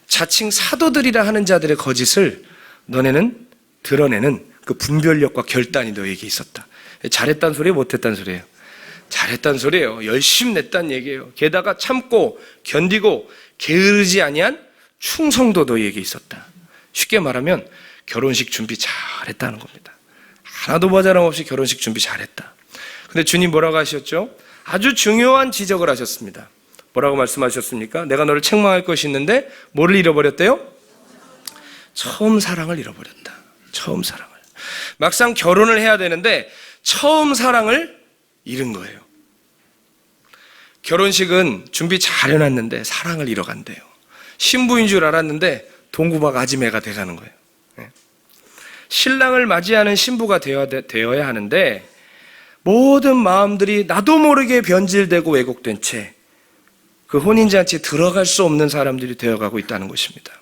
자칭 사도들이라 하는 자들의 거짓을 너네는 드러내는 그 분별력과 결단이 너에게 있었다. 잘했단 소리예요, 못했단 소리예요? 잘했단 소리예요. 열심히 냈단 얘기예요. 게다가 참고 견디고 게으르지 아니한 충성도 너희에게 있었다. 쉽게 말하면 결혼식 준비 잘했다는 겁니다. 하나도 모자람 없이 결혼식 준비 잘했다. 근데 주님 뭐라고 하셨죠? 아주 중요한 지적을 하셨습니다. 뭐라고 말씀하셨습니까? 내가 너를 책망할 것이 있는데 뭐를 잃어버렸대요? 처음 사랑을 잃어버렸다. 처음 사랑을. 막상 결혼을 해야 되는데 처음 사랑을 잃은 거예요. 결혼식은 준비 잘 해놨는데 사랑을 잃어간대요. 신부인 줄 알았는데 동구박 아지매가 돼가는 거예요. 신랑을 맞이하는 신부가 되어야 하는데 모든 마음들이 나도 모르게 변질되고 왜곡된 채 그 혼인잔치에 들어갈 수 없는 사람들이 되어가고 있다는 것입니다.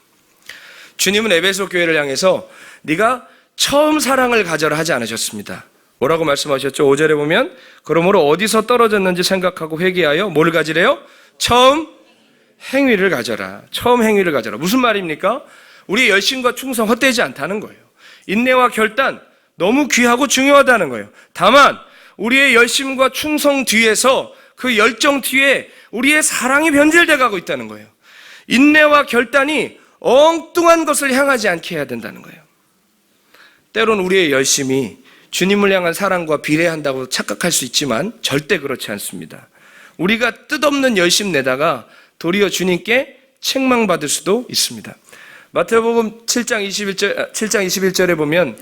주님은 에베소 교회를 향해서 네가 처음 사랑을 가져라 하지 않으셨습니다. 뭐라고 말씀하셨죠? 5절에 보면 그러므로 어디서 떨어졌는지 생각하고 회개하여 뭘 가지래요? 처음 행위를 가져라. 처음 행위를 가져라. 무슨 말입니까? 우리의 열심과 충성 헛되지 않다는 거예요. 인내와 결단 너무 귀하고 중요하다는 거예요. 다만 우리의 열심과 충성 뒤에서 그 열정 뒤에 우리의 사랑이 변질돼 가고 있다는 거예요. 인내와 결단이 엉뚱한 것을 향하지 않게 해야 된다는 거예요. 때론 우리의 열심이 주님을 향한 사랑과 비례한다고 착각할 수 있지만 절대 그렇지 않습니다. 우리가 뜻없는 열심 내다가 도리어 주님께 책망받을 수도 있습니다. 마태복음 7장 21절에 보면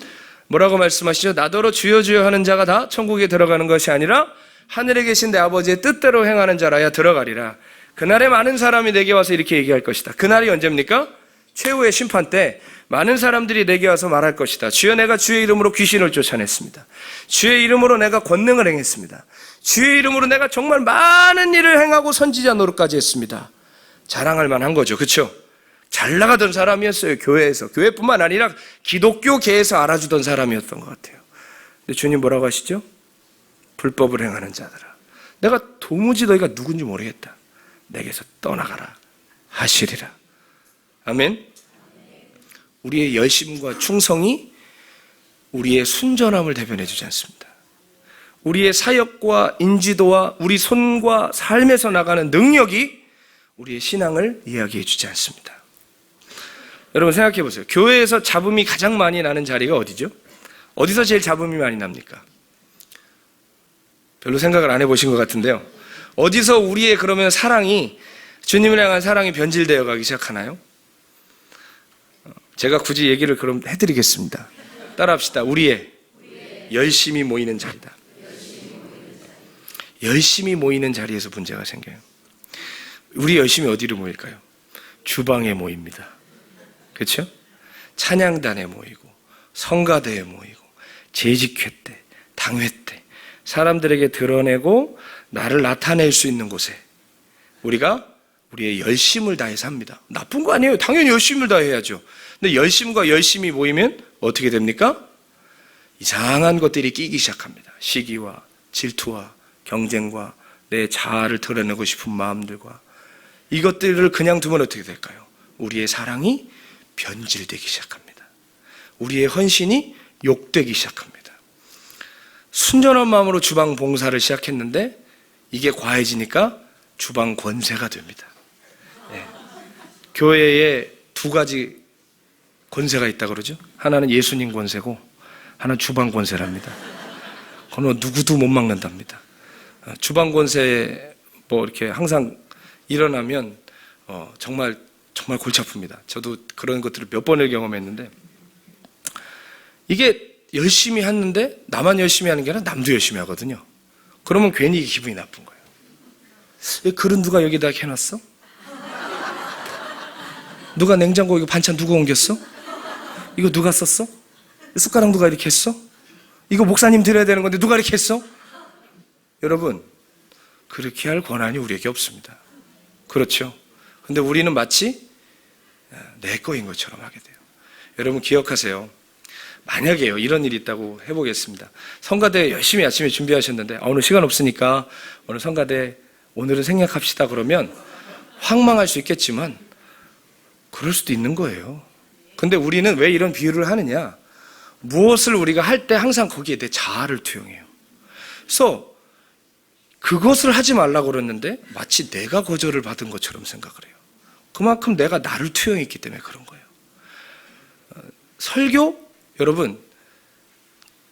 뭐라고 말씀하시죠? 나더러 주여 주여 하는 자가 다 천국에 들어가는 것이 아니라 하늘에 계신 내 아버지의 뜻대로 행하는 자라야 들어가리라. 그날에 많은 사람이 내게 와서 이렇게 얘기할 것이다. 그날이 언제입니까? 최후의 심판 때 많은 사람들이 내게 와서 말할 것이다. 주여, 내가 주의 이름으로 귀신을 쫓아냈습니다. 주의 이름으로 내가 권능을 행했습니다. 주의 이름으로 내가 정말 많은 일을 행하고 선지자 노릇까지 했습니다. 자랑할 만한 거죠. 그렇죠? 잘 나가던 사람이었어요. 교회에서. 교회뿐만 아니라 기독교계에서 알아주던 사람이었던 것 같아요. 근데 주님 뭐라고 하시죠? 불법을 행하는 자들아, 내가 도무지 너희가 누군지 모르겠다. 내게서 떠나가라 하시리라. 아멘. 우리의 열심과 충성이 우리의 순전함을 대변해 주지 않습니다. 우리의 사역과 인지도와 우리 손과 삶에서 나가는 능력이 우리의 신앙을 이야기해 주지 않습니다. 여러분 생각해 보세요. 교회에서 잡음이 가장 많이 나는 자리가 어디죠? 어디서 제일 잡음이 많이 납니까? 별로 생각을 안 해보신 것 같은데요. 어디서 우리의 그러면 사랑이, 주님을 향한 사랑이 변질되어 가기 시작하나요? 제가 굳이 얘기를 그럼 해드리겠습니다. 따라합시다. 우리의 열심히 모이는 자리다. 열심히 모이는 자리에서 문제가 생겨요. 우리 열심히 어디로 모일까요? 주방에 모입니다. 그렇죠? 찬양단에 모이고 성가대에 모이고 재직회 때, 당회 때 사람들에게 드러내고 나를 나타낼 수 있는 곳에 우리가 우리의 열심을 다해서 합니다. 나쁜 거 아니에요. 당연히 열심을 다해야죠. 근데 열심과 열심이 모이면 어떻게 됩니까? 이상한 것들이 끼기 시작합니다. 시기와 질투와 경쟁과 내 자아를 드러내고 싶은 마음들과 이것들을 그냥 두면 어떻게 될까요? 우리의 사랑이 변질되기 시작합니다. 우리의 헌신이 욕되기 시작합니다. 순전한 마음으로 주방 봉사를 시작했는데 이게 과해지니까 주방 권세가 됩니다. 네. 교회에 두 가지 권세가 있다고 그러죠. 하나는 예수님 권세고 하나는 주방 권세랍니다. 그건 누구도 못 막는답니다. 주방 권세 뭐 이렇게 항상 일어나면 정말 골치 아픕니다. 저도 그런 것들을 몇 번을 경험했는데 이게 열심히 하는데 나만 열심히 하는 게 아니라 남도 열심히 하거든요. 그러면 괜히 기분이 나쁜 거예요. 이 그릇 누가 여기다 해놨어? 누가 냉장고 이거 반찬 누가 옮겼어? 이거 누가 썼어? 숟가락 누가 이렇게 했어? 이거 목사님 드려야 되는 건데 누가 이렇게 했어? 여러분, 그렇게 할 권한이 우리에게 없습니다. 그렇죠? 근데 우리는 마치 내 거인 것처럼 하게 돼요. 여러분 기억하세요. 만약에요, 이런 일이 있다고 해보겠습니다. 성가대 열심히 아침에 준비하셨는데 오늘 시간 없으니까 오늘 성가대 오늘은 생략합시다 그러면 황망할 수 있겠지만 그럴 수도 있는 거예요. 근데 우리는 왜 이런 비유를 하느냐? 무엇을 우리가 할 때 항상 거기에 내 자아를 투영해요. 그래서 그것을 하지 말라고 그랬는데 마치 내가 거절을 받은 것처럼 생각을 해요. 그만큼 내가 나를 투영했기 때문에 그런 거예요. 설교? 여러분,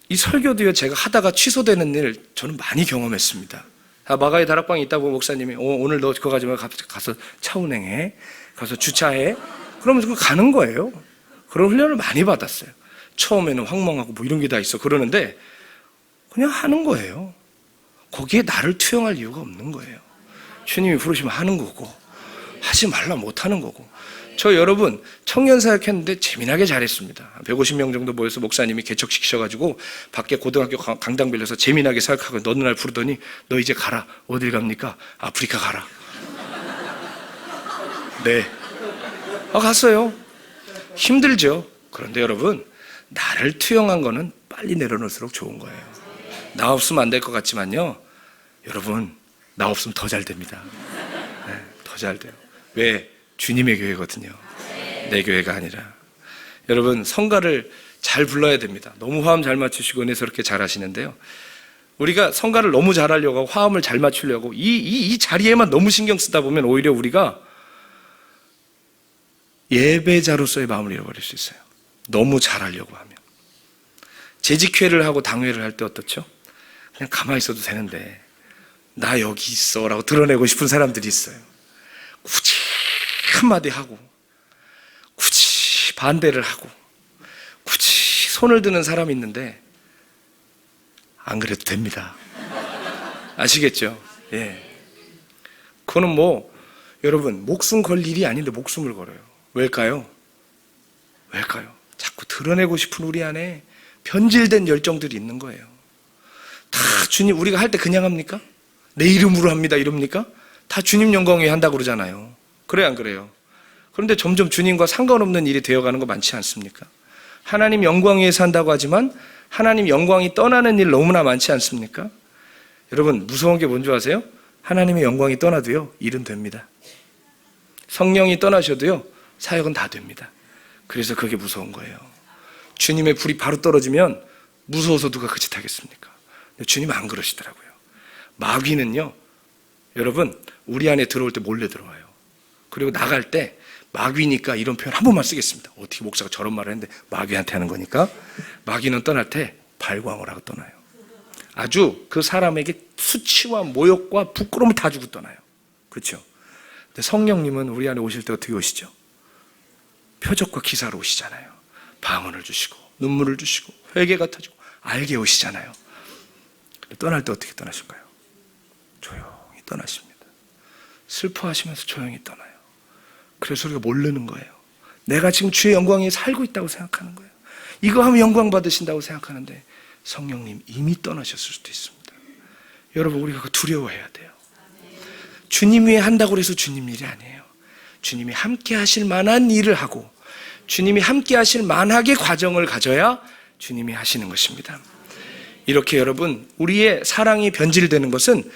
이 설교도요, 제가 하다가 취소되는 일 저는 많이 경험했습니다. 마가의 다락방에 있다고 목사님이 오늘 너 그거 가지고 가서 차 운행해, 가서 주차해, 그러면 그거 가는 거예요. 그런 훈련을 많이 받았어요. 처음에는 황망하고 뭐 이런 게 다 있어 그러는데 그냥 하는 거예요. 거기에 나를 투영할 이유가 없는 거예요. 주님이 부르시면 하는 거고 하지 말라 못 하는 거고. 저 여러분 청년사역 했는데 재미나게 잘했습니다. 150명 정도 모여서 목사님이 개척시키셔가지고 밖에 고등학교 강당 빌려서 재미나게 사역하고 어느 날 부르더니 너 이제 가라. 어딜 갑니까? 아프리카 가라. 네. 갔어요. 힘들죠. 그런데 여러분 나를 투영한 거는 빨리 내려놓을수록 좋은 거예요. 나 없으면 안 될 것 같지만요, 여러분 나 없으면 더 잘 됩니다. 네, 더 잘 돼요. 왜? 주님의 교회거든요. 내 교회가 아니라. 여러분 성가를 잘 불러야 됩니다. 너무 화음 잘 맞추시고 은혜스럽게 잘 하시는데요, 우리가 성가를 너무 잘하려고 하고 화음을 잘 맞추려고 이 자리에만 너무 신경 쓰다 보면 오히려 우리가 예배자로서의 마음을 잃어버릴 수 있어요. 너무 잘하려고 하면. 재직회를 하고 당회를 할 때 어떻죠? 그냥 가만히 있어도 되는데 나 여기 있어 라고 드러내고 싶은 사람들이 있어요. 굳이 한마디 하고 굳이 반대를 하고 굳이 손을 드는 사람이 있는데 안 그래도 됩니다. 아시겠죠? 예. 그거는 여러분 목숨 걸 일이 아닌데 목숨을 걸어요. 왜일까요? 자꾸 드러내고 싶은 우리 안에 변질된 열정들이 있는 거예요. 다 주님, 우리가 할 때 그냥 합니까? 내 이름으로 합니다 이럽니까? 다 주님 영광 위해 한다고 그러잖아요. 그래요, 안 그래요? 그런데 점점 주님과 상관없는 일이 되어가는 거 많지 않습니까? 하나님 영광 위해서 한다고 하지만 하나님 영광이 떠나는 일 너무나 많지 않습니까? 여러분, 무서운 게 뭔지 아세요? 하나님의 영광이 떠나도요, 일은 됩니다. 성령이 떠나셔도요, 사역은 다 됩니다. 그래서 그게 무서운 거예요. 주님의 불이 바로 떨어지면 무서워서 누가 그 짓 하겠습니까? 근데 주님은 안 그러시더라고요. 마귀는요, 여러분, 우리 안에 들어올 때 몰래 들어와요. 그리고 나갈 때 마귀니까 이런 표현 한 번만 쓰겠습니다. 어떻게 목사가 저런 말을 했는데 마귀한테 하는 거니까. 마귀는 떠날 때 발광을 하고 떠나요. 아주 그 사람에게 수치와 모욕과 부끄러움을 다 주고 떠나요. 그렇죠? 근데 성령님은 우리 안에 오실 때 어떻게 오시죠? 표적과 기사로 오시잖아요. 방언을 주시고 눈물을 주시고 회개가 터지고 알게 오시잖아요. 떠날 때 어떻게 떠나실까요? 조용히 떠나십니다. 슬퍼하시면서 조용히 떠나요. 그래서 우리가 모르는 거예요. 내가 지금 주의 영광에 살고 있다고 생각하는 거예요. 이거 하면 영광 받으신다고 생각하는데 성령님 이미 떠나셨을 수도 있습니다. 여러분, 우리가 그거 두려워해야 돼요. 주님 위해 한다고 해서 주님 일이 아니에요. 주님이 함께 하실 만한 일을 하고 주님이 함께 하실 만하게 과정을 가져야 주님이 하시는 것입니다. 이렇게 여러분, 우리의 사랑이 변질되는 것은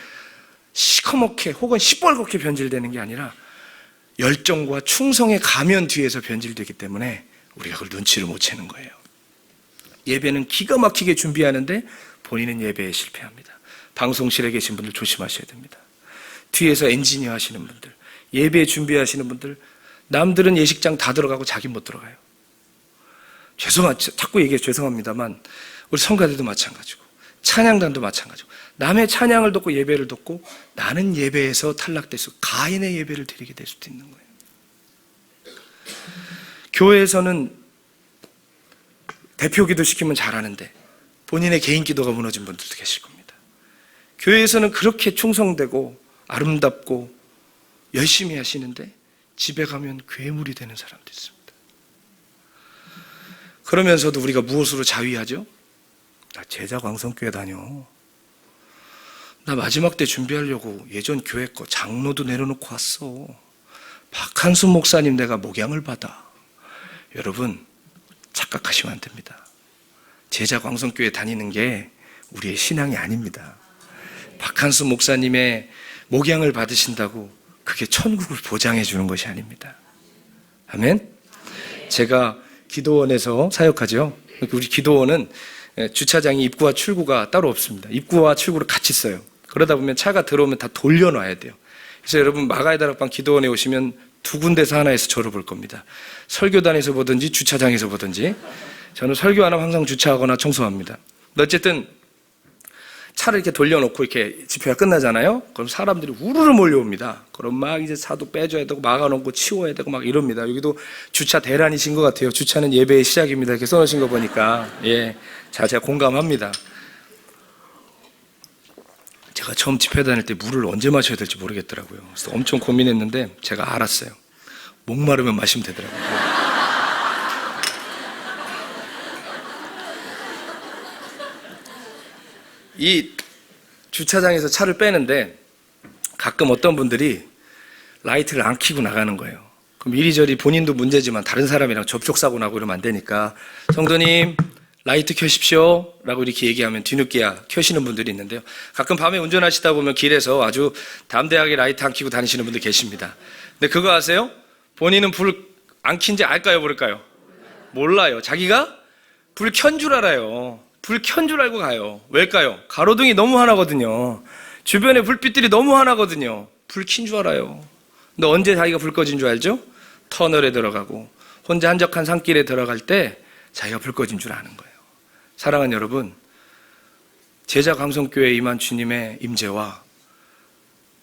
시커멓게 혹은 시뻘겋게 변질되는 게 아니라 열정과 충성의 가면 뒤에서 변질되기 때문에 우리가 그걸 눈치를 못 채는 거예요. 예배는 기가 막히게 준비하는데 본인은 예배에 실패합니다. 방송실에 계신 분들 조심하셔야 됩니다. 뒤에서 엔지니어 하시는 분들, 예배 준비하시는 분들, 남들은 예식장 다 들어가고 자기는 못 들어가요. 자꾸 얘기해서 죄송합니다만 우리 성가대도 마찬가지고 찬양단도 마찬가지고 남의 찬양을 듣고 예배를 듣고 나는 예배에서 탈락돼서 가인의 예배를 드리게 될 수도 있는 거예요. 교회에서는 대표 기도 시키면 잘하는데 본인의 개인 기도가 무너진 분들도 계실 겁니다. 교회에서는 그렇게 충성되고 아름답고 열심히 하시는데 집에 가면 괴물이 되는 사람도 있습니다. 그러면서도 우리가 무엇으로 자위하죠? 나 제자광성교회 다녀. 나 마지막 때 준비하려고 예전 교회 거 장로도 내려놓고 왔어. 박한수 목사님 내가 목양을 받아. 여러분, 착각하시면 안 됩니다. 제자광성교회 다니는 게 우리의 신앙이 아닙니다. 박한수 목사님의 목양을 받으신다고 그게 천국을 보장해 주는 것이 아닙니다. 아멘? 제가 기도원에서 사역하죠. 우리 기도원은 주차장이 입구와 출구가 따로 없습니다. 입구와 출구를 같이 써요. 그러다 보면 차가 들어오면 다 돌려놔야 돼요. 그래서 여러분, 마가의 다락방 기도원에 오시면 두 군데서 하나에서 저를 볼 겁니다. 설교단에서 보든지 주차장에서 보든지. 저는 설교 안 하면 항상 주차하거나 청소합니다. 어쨌든 차를 이렇게 돌려놓고 이렇게 집회가 끝나잖아요. 그럼 사람들이 우르르 몰려옵니다. 그럼 막 이제 차도 빼줘야 되고 막아놓고 치워야 되고 막 이럽니다. 여기도 주차 대란이신 것 같아요. 주차는 예배의 시작입니다. 이렇게 써놓으신 거 보니까. 예. 자, 제가 공감합니다. 제가 처음 집회 다닐 때 물을 언제 마셔야 될지 모르겠더라고요. 그래서 엄청 고민했는데 제가 알았어요. 목마르면 마시면 되더라고요. 이 주차장에서 차를 빼는데 가끔 어떤 분들이 라이트를 안 켜고 나가는 거예요. 그럼 이리저리 본인도 문제지만 다른 사람이랑 접촉사고 나고 이러면 안 되니까 성도님 라이트 켜십시오 라고 이렇게 얘기하면 뒤늦게야 켜시는 분들이 있는데요. 가끔 밤에 운전하시다 보면 길에서 아주 담대하게 라이트 안 켜고 다니시는 분들 계십니다. 근데 그거 아세요? 본인은 불 안 켠지 알까요 모를까요? 몰라요. 자기가 불 켠 줄 알아요. 불 켠 줄 알고 가요. 왜일까요? 가로등이 너무 환하거든요. 주변에 불빛들이 너무 환하거든요. 불 킨 줄 알아요. 근데 언제 자기가 불 꺼진 줄 알죠? 터널에 들어가고 혼자 한적한 산길에 들어갈 때 자기가 불 꺼진 줄 아는 거예요. 사랑하는 여러분, 제자광성교회에 임한 주님의 임재와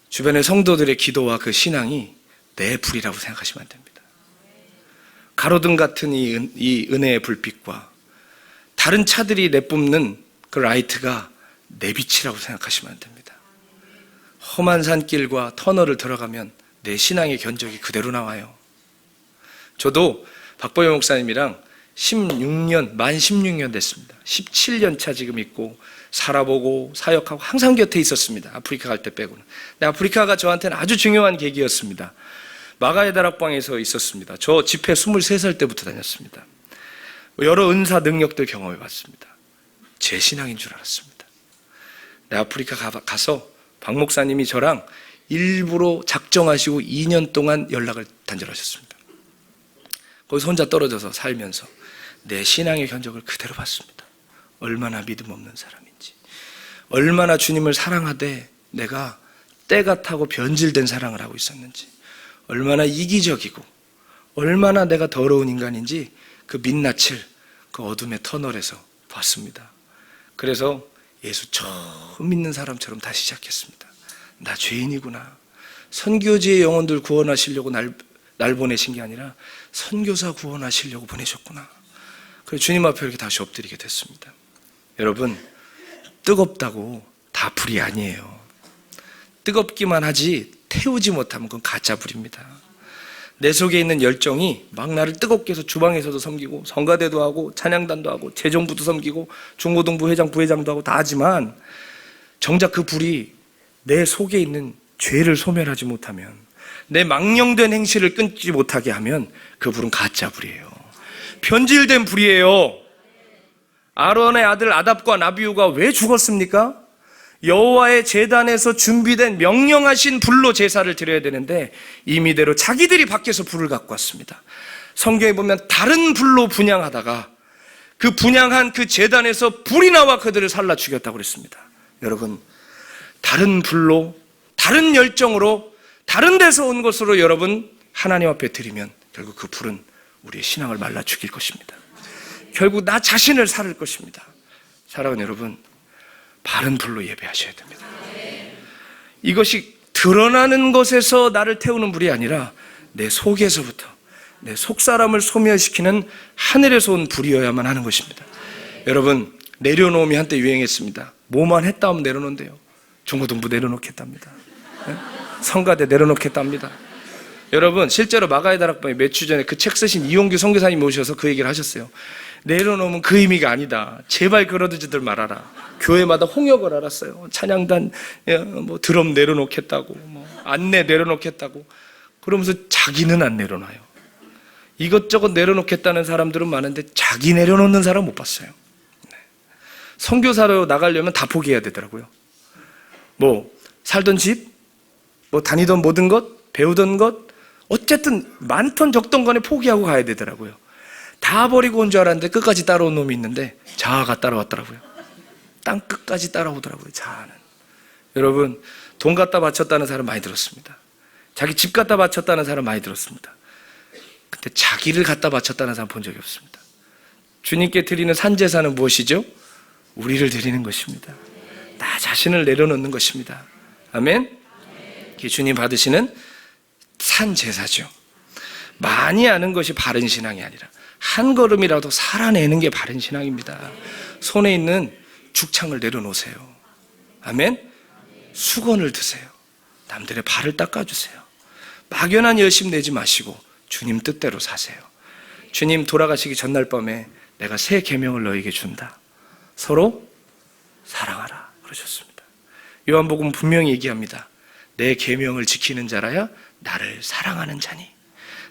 주변의 성도들의 기도와 그 신앙이 내 불이라고 생각하시면 안 됩니다. 가로등 같은 이 은혜의 불빛과 다른 차들이 내뿜는 그 라이트가 내 빛이라고 생각하시면 안 됩니다. 험한 산길과 터널을 들어가면 내 신앙의 견적이 그대로 나와요. 저도 박보영 목사님이랑 만 16년 됐습니다. 17년 차 지금 있고 살아보고 사역하고 항상 곁에 있었습니다. 아프리카 갈 때 빼고는. 근데 아프리카가 저한테는 아주 중요한 계기였습니다. 마가의 다락방에서 있었습니다. 저 집회 23살 때부터 다녔습니다. 여러 은사 능력들 경험해 봤습니다. 제 신앙인 줄 알았습니다. 내 아프리카 가서 박 목사님이 저랑 일부러 작정하시고 2년 동안 연락을 단절하셨습니다. 거기서 혼자 떨어져서 살면서 내 신앙의 견적을 그대로 봤습니다. 얼마나 믿음 없는 사람인지, 얼마나 주님을 사랑하되 내가 때가 타고 변질된 사랑을 하고 있었는지, 얼마나 이기적이고 얼마나 내가 더러운 인간인지 그 민낯을 그 어둠의 터널에서 봤습니다. 그래서 예수 처음 믿는 사람처럼 다시 시작했습니다. 나 죄인이구나. 선교지의 영혼들 구원하시려고 날 보내신 게 아니라 선교사 구원하시려고 보내셨구나. 그래서 주님 앞에 이렇게 다시 엎드리게 됐습니다. 여러분, 뜨겁다고 다 불이 아니에요. 뜨겁기만 하지 태우지 못하면 그건 가짜 불입니다. 내 속에 있는 열정이 막 나를 뜨겁게 해서 주방에서도 섬기고 성가대도 하고 찬양단도 하고 재정부도 섬기고 중고등부 회장 부회장도 하고 다 하지만 정작 그 불이 내 속에 있는 죄를 소멸하지 못하면, 내 망령된 행실을 끊지 못하게 하면 그 불은 가짜 불이에요. 변질된 불이에요. 아론의 아들 아답과 나비우가 왜 죽었습니까? 여호와의 제단에서 준비된 명령하신 불로 제사를 드려야 되는데 임의대로 자기들이 밖에서 불을 갖고 왔습니다. 성경에 보면 다른 불로 분향하다가 그 분향한 그 제단에서 불이 나와 그들을 살라 죽였다고 그랬습니다. 여러분, 다른 불로, 다른 열정으로, 다른 데서 온 것으로 여러분 하나님 앞에 드리면 결국 그 불은 우리의 신앙을 말라 죽일 것입니다. 결국 나 자신을 살을 것입니다. 사랑하는 여러분, 바른 불로 예배하셔야 됩니다. 이것이 드러나는 것에서 나를 태우는 불이 아니라 내 속에서부터, 내 속사람을 소멸시키는 하늘에서 온 불이어야만 하는 것입니다. 여러분, 내려놓음이 한때 유행했습니다. 뭐만 했다 하면 내려놓는데요. 중고등부 내려놓겠답니다. 성가대 내려놓겠답니다. 여러분, 실제로 마가의 다락방에 몇 주 전에 그 책 쓰신 이용규 선교사님 모셔서 그 얘기를 하셨어요. 내려놓으면 그 의미가 아니다. 제발 그러지들 말아라. 교회마다 홍역을 알았어요. 찬양단 뭐 드럼 내려놓겠다고, 뭐 안내 내려놓겠다고. 그러면서 자기는 안 내려놔요. 이것저것 내려놓겠다는 사람들은 많은데 자기 내려놓는 사람 못 봤어요. 선교사로 나가려면 다 포기해야 되더라고요. 뭐 살던 집, 뭐 다니던 모든 것, 배우던 것, 어쨌든 많던 적던 간에 포기하고 가야 되더라고요. 다 버리고 온 줄 알았는데 끝까지 따라온 놈이 있는데 자아가 따라왔더라고요. 땅 끝까지 따라오더라고요. 자아는. 여러분, 돈 갖다 바쳤다는 사람 많이 들었습니다. 자기 집 갖다 바쳤다는 사람 많이 들었습니다. 근데 자기를 갖다 바쳤다는 사람 본 적이 없습니다. 주님께 드리는 산제사는 무엇이죠? 우리를 드리는 것입니다. 나 자신을 내려놓는 것입니다. 아멘? 이게 주님 받으시는 산제사죠. 많이 아는 것이 바른 신앙이 아니라 한 걸음이라도 살아내는 게 바른 신앙입니다. 손에 있는 죽창을 내려놓으세요. 아멘? 수건을 드세요. 남들의 발을 닦아주세요. 막연한 열심 내지 마시고 주님 뜻대로 사세요. 주님 돌아가시기 전날 밤에 내가 새 계명을 너에게 준다. 서로 사랑하라 그러셨습니다. 요한복음 분명히 얘기합니다. 내 계명을 지키는 자라야 나를 사랑하는 자니,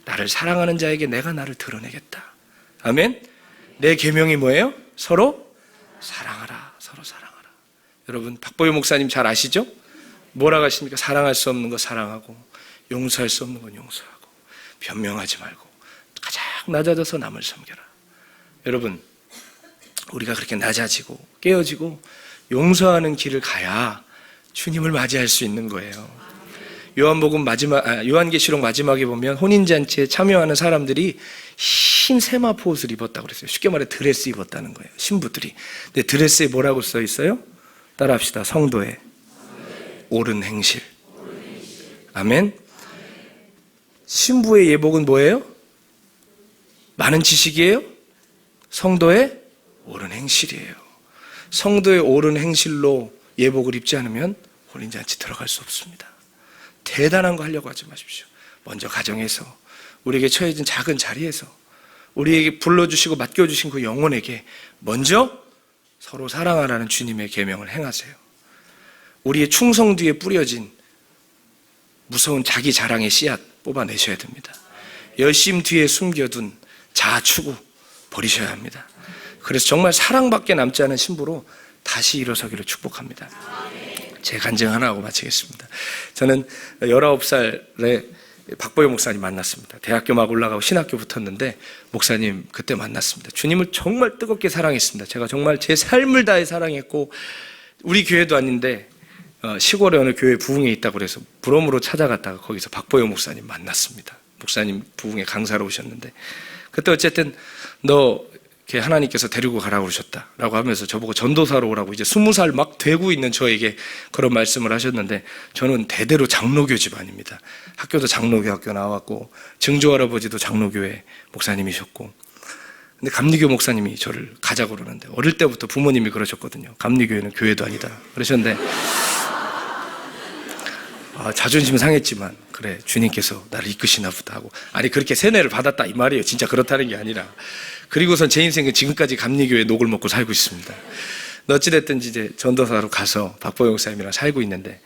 나를 사랑하는 자에게 내가 나를 드러내겠다. 아멘? 내 계명이 뭐예요? 서로 사랑하라. 서로 사랑하라. 여러분, 박보유 목사님 잘 아시죠? 뭐라고 하십니까? 사랑할 수 없는 거 사랑하고, 용서할 수 없는 건 용서하고, 변명하지 말고 가장 낮아져서 남을 섬겨라. 여러분, 우리가 그렇게 낮아지고 깨어지고 용서하는 길을 가야 주님을 맞이할 수 있는 거예요. 요한계시록 마지막에 보면 혼인잔치에 참여하는 사람들이 흰 세마포 옷을 입었다고 그랬어요. 쉽게 말해 드레스 입었다는 거예요. 신부들이. 근데 드레스에 뭐라고 써 있어요? 따라합시다. 성도의 옳은 행실. 아멘. 신부의 예복은 뭐예요? 많은 지식이에요? 성도의 옳은 행실이에요. 성도의 옳은 행실로 예복을 입지 않으면 혼인잔치 들어갈 수 없습니다. 대단한 거 하려고 하지 마십시오. 먼저 가정에서, 우리에게 처해진 작은 자리에서, 우리에게 불러주시고 맡겨주신 그 영혼에게 먼저 서로 사랑하라는 주님의 계명을 행하세요. 우리의 충성 뒤에 뿌려진 무서운 자기 자랑의 씨앗 뽑아내셔야 됩니다. 열심 뒤에 숨겨둔 자아 추구 버리셔야 합니다. 그래서 정말 사랑밖에 남지 않은 신부로 다시 일어서기를 축복합니다. 제 간증 하나 하고 마치겠습니다. 저는 19살에 박보영 목사님 만났습니다. 대학교 막 올라가고 신학교 붙었는데 목사님 그때 만났습니다. 주님을 정말 뜨겁게 사랑했습니다. 제가 정말 제 삶을 다해 사랑했고, 우리 교회도 아닌데 시골에 어느 교회 부흥에 있다고 그래서 부럼으로 찾아갔다가 거기서 박보영 목사님 만났습니다. 목사님 부흥에 강사로 오셨는데 그때 어쨌든 너 이렇게 하나님께서 데리고 가라고 그러셨다라고 하면서 저보고 전도사로 오라고 이제 20살 막 되고 있는 저에게 그런 말씀을 하셨는데, 저는 대대로 장로교 집안입니다. 학교도 장로교 학교 나왔고 증조 할아버지도 장로교회 목사님이셨고, 근데 감리교 목사님이 저를 가자고 그러는데 어릴 때부터 부모님이 그러셨거든요. 감리교회는 교회도 아니다 그러셨는데 자존심 상했지만 그래 주님께서 나를 이끄시나 보다 하고, 아니 그렇게 세뇌를 받았다 이 말이에요. 진짜 그렇다는 게 아니라. 그리고선 제 인생은 지금까지 감리교회 녹을 먹고 살고 있습니다. 어찌됐든지 이제 전도사로 가서 박보영 목사님이랑 살고 있는데,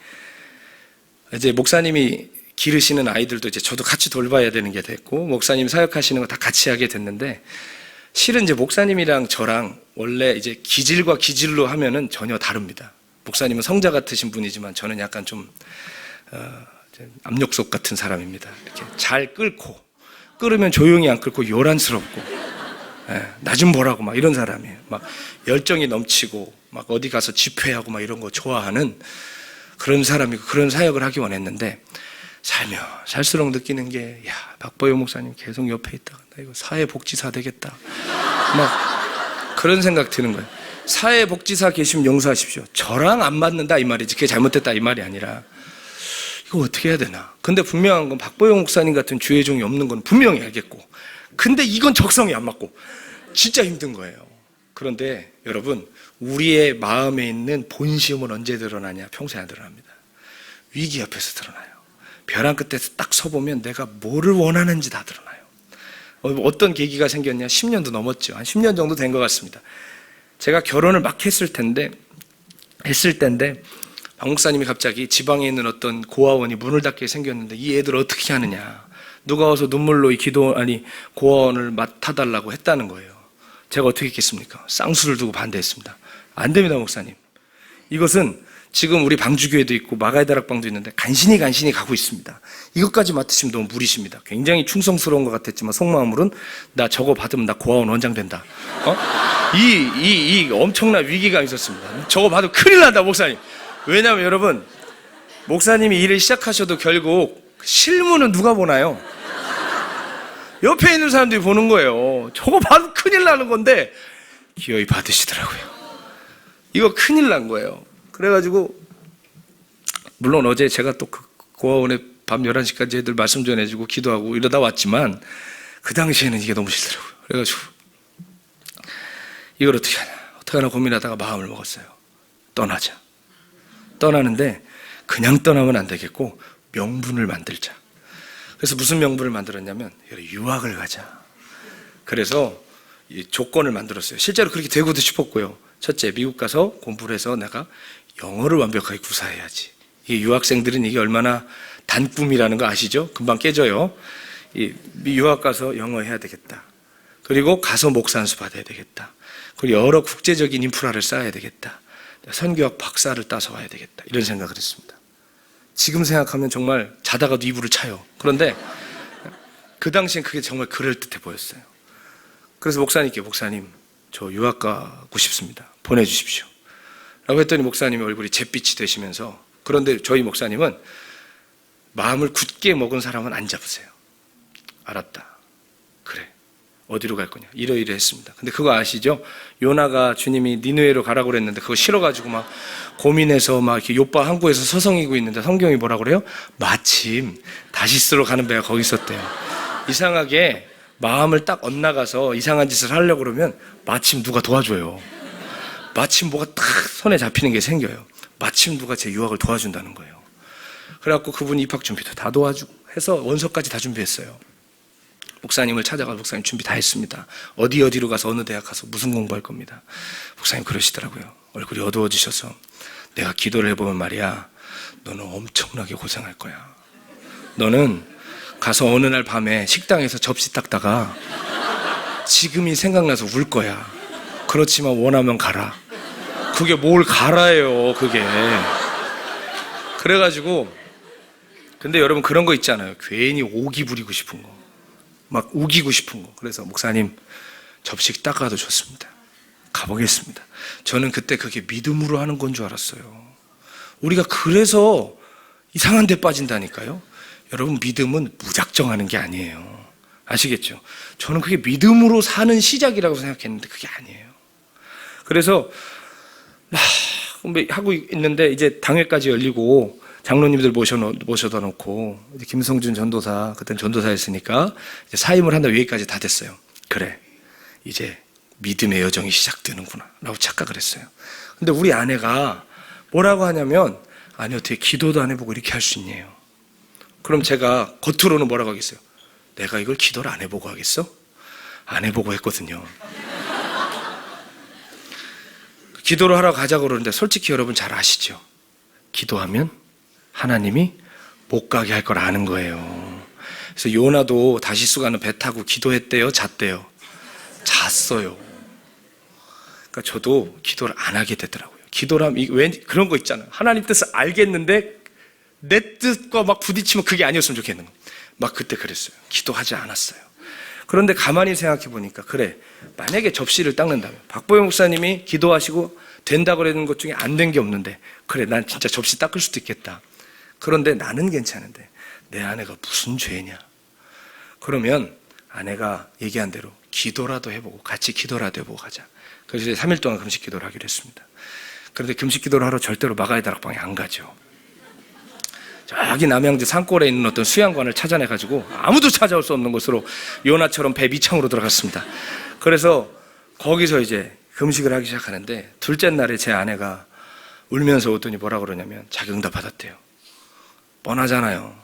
이제 목사님이 기르시는 아이들도 이제 저도 같이 돌봐야 되는 게 됐고, 목사님 사역하시는 거 다 같이 하게 됐는데, 실은 이제 목사님이랑 저랑 원래 이제 기질과 기질로 하면은 전혀 다릅니다. 목사님은 성자 같으신 분이지만 저는 약간 좀 압력솥 같은 사람입니다. 이렇게 잘 끓으면 조용히 안 끓고 요란스럽고, 나 좀 보라고 막 이런 사람이에요. 막 열정이 넘치고 막 어디 가서 집회하고 막 이런 거 좋아하는 그런 사람이고, 그런 사역을 하기 원했는데 살면 살수록 느끼는 게, 야, 박보영 목사님 계속 옆에 있다가 나 이거 사회복지사 되겠다 막 그런 생각 드는 거예요. 사회복지사 계시면 용서하십시오. 저랑 안 맞는다 이 말이지, 그게 잘못됐다 이 말이 아니라 이거 어떻게 해야 되나. 근데 분명한 건 박보영 목사님 같은 주의종이 없는 건 분명히 알겠고, 근데 이건 적성이 안 맞고 진짜 힘든 거예요. 그런데 여러분, 우리의 마음에 있는 본심은 언제 드러나냐? 평소에 안 드러납니다. 위기 앞에서 드러나요. 벼랑 끝에서 딱 서보면 내가 뭐를 원하는지 다 드러나요. 어떤 계기가 생겼냐? 10년도 넘었죠. 한 10년 정도 된 것 같습니다. 제가 결혼을 막 했을 때인데 박 목사님이 갑자기 지방에 있는 어떤 고아원이 문을 닫게 생겼는데 이 애들 어떻게 하느냐, 누가 와서 눈물로 이 고아원을 맡아달라고 했다는 거예요. 제가 어떻게 했겠습니까? 쌍수를 두고 반대했습니다. 안 됩니다, 목사님. 이것은 지금 우리 방주교회도 있고 마가의 다락방도 있는데 간신히 가고 있습니다. 이것까지 맡으시면 너무 무리십니다. 굉장히 충성스러운 것 같았지만 속마음으로는 나 저거 받으면 나 고아원 원장 된다. 이 엄청난 위기가 있었습니다. 저거 받으면 큰일 난다, 목사님. 왜냐하면 여러분, 목사님이 일을 시작하셔도 결국 실무는 누가 보나요? 옆에 있는 사람들이 보는 거예요. 저거 받으면 큰일 나는 건데 기어이 받으시더라고요. 이거 큰일 난 거예요. 그래가지고 물론 어제 제가 또 그 고아원에 밤 11시까지 애들 말씀 전해주고 기도하고 이러다 왔지만 그 당시에는 이게 너무 싫더라고요. 그래가지고 이걸 어떻게 하나 고민하다가 마음을 먹었어요. 떠나자. 떠나는데 그냥 떠나면 안 되겠고 명분을 만들자. 그래서 무슨 명분을 만들었냐면 유학을 가자. 그래서 이 조건을 만들었어요. 실제로 그렇게 되고도 싶었고요. 첫째, 미국 가서 공부를 해서 내가 영어를 완벽하게 구사해야지. 이 유학생들은 이게 얼마나 단 꿈이라는 거 아시죠? 금방 깨져요. 이 유학 가서 영어 해야 되겠다. 그리고 가서 목사 안수 받아야 되겠다. 그리고 여러 국제적인 인프라를 쌓아야 되겠다. 선교학 박사를 따서 와야 되겠다. 이런 생각을 했습니다. 지금 생각하면 정말 자다가도 이불을 차요. 그런데 그 당시엔 그게 정말 그럴듯해 보였어요. 그래서 목사님 저 유학 가고 싶습니다. 보내주십시오. 라고 했더니 목사님의 얼굴이 잿빛이 되시면서, 그런데 저희 목사님은 마음을 굳게 먹은 사람은 안 잡으세요. 알았다. 그래. 어디로 갈 거냐? 이러이러했습니다. 근데 그거 아시죠? 요나가 주님이 니느웨로 가라고 그랬는데 그거 싫어가지고 막 고민해서 막 이렇게 욥바 항구에서 서성이고 있는데 성경이 뭐라 그래요? 마침 다시스로 가는 배가 거기 있었대요. 이상하게 마음을 딱 엇나가서 이상한 짓을 하려고 그러면 마침 누가 도와줘요. 마침 뭐가 딱 손에 잡히는 게 생겨요. 마침 누가 제 유학을 도와준다는 거예요. 그래갖고 그분이 입학 준비도 다 도와주고 해서 원서까지 다 준비했어요. 목사님을 찾아가 목사님 준비 다 했습니다. 어디로 가서 어느 대학 가서 무슨 공부할 겁니다. 목사님 그러시더라고요. 얼굴이 어두워지셔서 내가 기도를 해보면 말이야, 너는 엄청나게 고생할 거야. 너는 가서 어느 날 밤에 식당에서 접시 닦다가 지금이 생각나서 울 거야. 그렇지만 원하면 가라. 그게 뭘 가라예요, 그게. 그래가지고, 근데 여러분 그런 거 있잖아요. 괜히 오기 부리고 싶은 거. 막 우기고 싶은 거. 그래서 목사님, 접시 닦아도 좋습니다. 가보겠습니다. 저는 그때 그게 믿음으로 하는 건 줄 알았어요. 우리가 그래서 이상한 데 빠진다니까요. 여러분, 믿음은 무작정 하는 게 아니에요. 아시겠죠? 저는 그게 믿음으로 사는 시작이라고 생각했는데 그게 아니에요. 그래서 막 하고 있는데 이제 당회까지 열리고 장로님들 모셔다 놓고 이제 김성준 전도사, 그때는 전도사였으니까 이제 사임을 한다 얘기까지 다 됐어요. 그래, 이제 믿음의 여정이 시작되는구나 라고 착각을 했어요. 근데 우리 아내가 뭐라고 하냐면, 아니 어떻게 기도도 안 해보고 이렇게 할 수 있냐요. 그럼 제가 겉으로는 뭐라고 하겠어요? 내가 이걸 기도를 안 해보고 하겠어? 안 해보고 했거든요. 기도를 하러 가자고 그러는데 솔직히 여러분 잘 아시죠? 기도하면 하나님이 못 가게 할 걸 아는 거예요. 그래서 요나도 다시스 가는 배 타고 기도했대요? 잤대요? 잤어요. 그러니까 저도 기도를 안 하게 되더라고요. 기도를 하면 왜 그런 거 있잖아요. 하나님 뜻을 알겠는데 내 뜻과 막 부딪히면 그게 아니었으면 좋겠는 거. 막 그때 그랬어요. 기도하지 않았어요. 그런데 가만히 생각해 보니까, 그래, 만약에 접시를 닦는다면, 박보영 목사님이 기도하시고 된다고 그러는 것 중에 안 된 게 없는데, 그래, 난 진짜 접시 닦을 수도 있겠다. 그런데 나는 괜찮은데 내 아내가 무슨 죄냐? 그러면 아내가 얘기한 대로 기도라도 해보고, 같이 기도라도 해보고 가자. 그래서 이제 3일 동안 금식 기도를 하기로 했습니다. 그런데 금식 기도를 하러 절대로 마가의 다락방에 안 가죠. 저기 남양주 산골에 있는 어떤 수양관을 찾아내가지고 아무도 찾아올 수 없는 곳으로 요나처럼 배 밑창으로 들어갔습니다. 그래서 거기서 이제 금식을 하기 시작하는데, 둘째 날에 제 아내가 울면서 오더니 뭐라 그러냐면, 자기 응답 받았대요. 뻔하잖아요.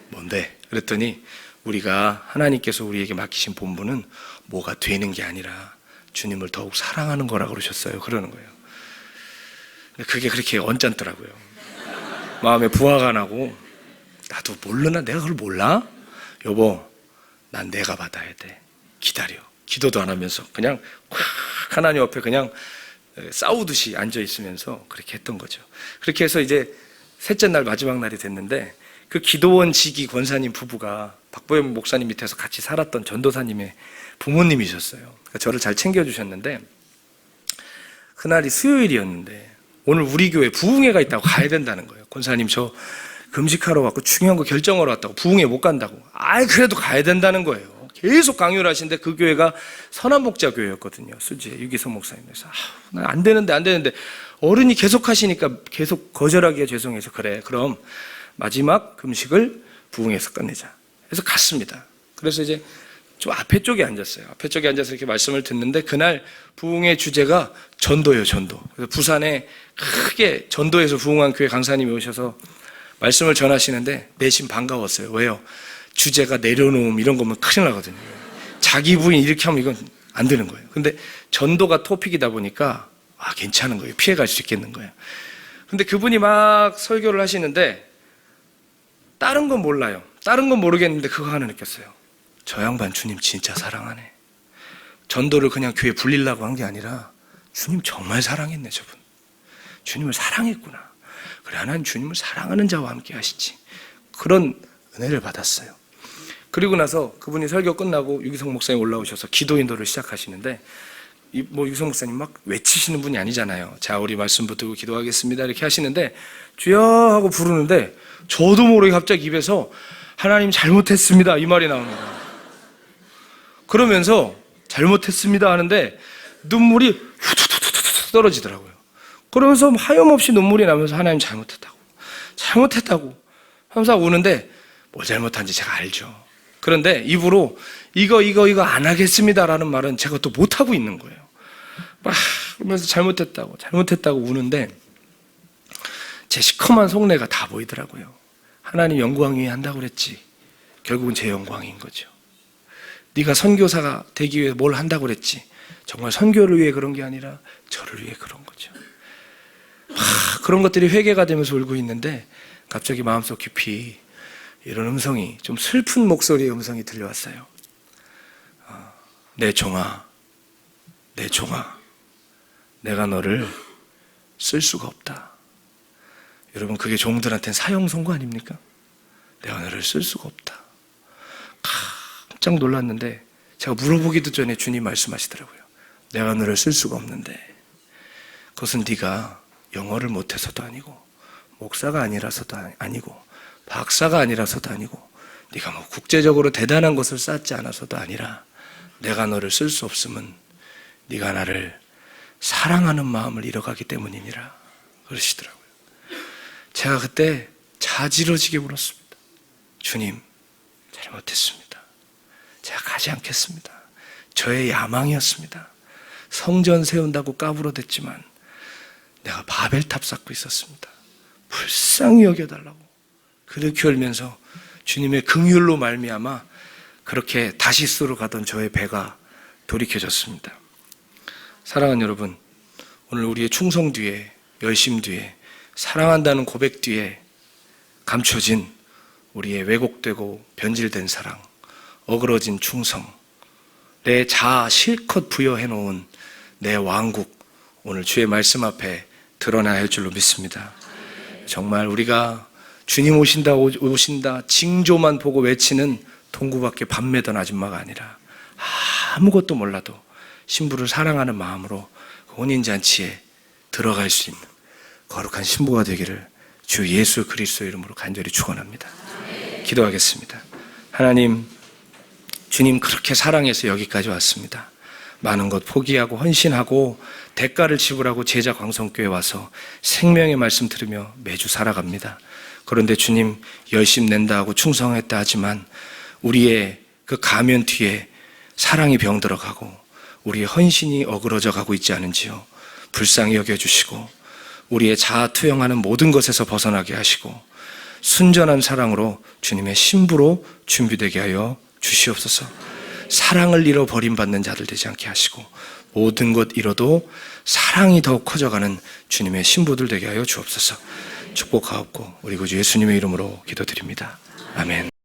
뭔데? 그랬더니 우리가 하나님께서 우리에게 맡기신 본분은 뭐가 되는 게 아니라 주님을 더욱 사랑하는 거라고 그러셨어요. 그러는 거예요. 근데 그게 그렇게 언짢더라고요. 마음에 부화가 나고, 나도 모르나? 내가 그걸 몰라? 여보, 난 내가 받아야 돼. 기다려. 기도도 안 하면서 그냥 하나님 앞에 그냥 싸우듯이 앉아있으면서 그렇게 했던 거죠. 그렇게 해서 이제 셋째 날 마지막 날이 됐는데, 그 기도원 지기 권사님 부부가 박보영 목사님 밑에서 같이 살았던 전도사님의 부모님이셨어요. 그러니까 저를 잘 챙겨주셨는데, 그날이 수요일이었는데 오늘 우리 교회 부흥회가 있다고 가야 된다는 거예요. 권사님, 저 금식하러 왔고 중요한 거 결정하러 왔다고, 부흥회 못 간다고. 그래도 가야 된다는 거예요. 계속 강요를 하시는데, 그 교회가 선한목자 교회였거든요. 수지에 유기성 목사님에서 안 되는데 어른이 계속 하시니까 계속 거절하기가 죄송해서, 그래, 그럼 마지막 금식을 부흥회에서 끝내자 해서 갔습니다. 그래서 이제 좀 앞에 쪽에 앉았어요. 앞에 쪽에 앉아서 이렇게 말씀을 듣는데, 그날 부흥의 주제가 전도예요, 전도. 그래서 부산에 크게 전도에서 부흥한 교회 강사님이 오셔서 말씀을 전하시는데 내심 반가웠어요. 왜요? 주제가 내려놓음 이런 거면 큰일 나거든요. 자기 부인 이렇게 하면 이건 안 되는 거예요. 근데 전도가 토픽이다 보니까 괜찮은 거예요. 피해갈 수 있겠는 거예요. 근데 그분이 막 설교를 하시는데, 다른 건 몰라요. 다른 건 모르겠는데 그거 하나 느꼈어요. 저 양반 주님 진짜 사랑하네. 전도를 그냥 교회 불리려고 한 게 아니라 주님 정말 사랑했네, 저분. 주님을 사랑했구나. 그래, 하나님 주님을 사랑하는 자와 함께 하시지. 그런 은혜를 받았어요. 그리고 나서 그분이 설교 끝나고 유기성 목사님 올라오셔서 기도 인도를 시작하시는데, 유기성 목사님 막 외치시는 분이 아니잖아요. 자, 우리 말씀 붙들고 기도하겠습니다 이렇게 하시는데, 주여 하고 부르는데 저도 모르게 갑자기 입에서 하나님 잘못했습니다 이 말이 나옵니다. 그러면서 잘못했습니다 하는데 눈물이 후두두두두 떨어지더라고요. 그러면서 하염없이 눈물이 나면서 하나님 잘못했다고 하면서 우는데 뭘 잘못한지 제가 알죠. 그런데 입으로 이거 안 하겠습니다라는 말은 제가 또 못하고 있는 거예요. 막 그러면서 잘못했다고 우는데 제 시커먼 속내가 다 보이더라고요. 하나님 영광 위해 한다고 그랬지. 결국은 제 영광인 거죠. 네가 선교사가 되기 위해 뭘 한다고 그랬지. 정말 선교를 위해 그런 게 아니라 저를 위해 그런 거죠. 그런 것들이 회개가 되면서 울고 있는데 갑자기 마음속 깊이 이런 음성이, 좀 슬픈 목소리의 음성이 들려왔어요. 내 종아, 내가 너를 쓸 수가 없다. 여러분, 그게 종들한테는 사형 선고 아닙니까? 내가 너를 쓸 수가 없다. 깜짝 놀랐는데 제가 물어보기도 전에 주님 말씀하시더라고요. 내가 너를 쓸 수가 없는데 그것은 네가 영어를 못해서도 아니고 목사가 아니라서도 아니고 박사가 아니라서도 아니고 네가 뭐 국제적으로 대단한 것을 쌓지 않아서도 아니라 내가 너를 쓸 수 없음은 네가 나를 사랑하는 마음을 잃어가기 때문이니라 그러시더라고요. 제가 그때 자지러지게 울었습니다. 주님, 잘못했습니다. 제가 가지 않겠습니다. 저의 야망이었습니다. 성전 세운다고 까불어댔지만 내가 바벨탑 쌓고 있었습니다. 불쌍히 여겨달라고 그렇게 울면서 주님의 긍휼로 말미암아 그렇게 다시스로 가던 저의 배가 돌이켜졌습니다. 사랑하는 여러분, 오늘 우리의 충성 뒤에, 열심 뒤에, 사랑한다는 고백 뒤에 감춰진 우리의 왜곡되고 변질된 사랑, 어그러진 충성, 내 자아 실컷 부여해놓은 내 왕국, 오늘 주의 말씀 앞에 드러나야 할 줄로 믿습니다. 정말 우리가 주님 오신다 징조만 보고 외치는 동구밖에 밥 매던 아줌마가 아니라 아무것도 몰라도 신부를 사랑하는 마음으로 혼인잔치에 들어갈 수 있는 거룩한 신부가 되기를 주 예수 그리스도의 이름으로 간절히 축원합니다. 기도하겠습니다. 하나님, 주님 그렇게 사랑해서 여기까지 왔습니다. 많은 것 포기하고 헌신하고 대가를 지불하고 제자 광성교회 와서 생명의 말씀 들으며 매주 살아갑니다. 그런데 주님, 열심 낸다 하고 충성했다 하지만 우리의 그 가면 뒤에 사랑이 병들어가고 우리의 헌신이 어그러져 가고 있지 않은지요. 불쌍히 여겨주시고 우리의 자아 투영하는 모든 것에서 벗어나게 하시고 순전한 사랑으로 주님의 신부로 준비되게 하여 주시옵소서. 사랑을 잃어 버림받는 자들 되지 않게 하시고 모든 것 잃어도 사랑이 더욱 커져가는 주님의 신부들 되게 하여 주옵소서. 축복하옵고 우리 구주 예수님의 이름으로 기도드립니다. 아멘.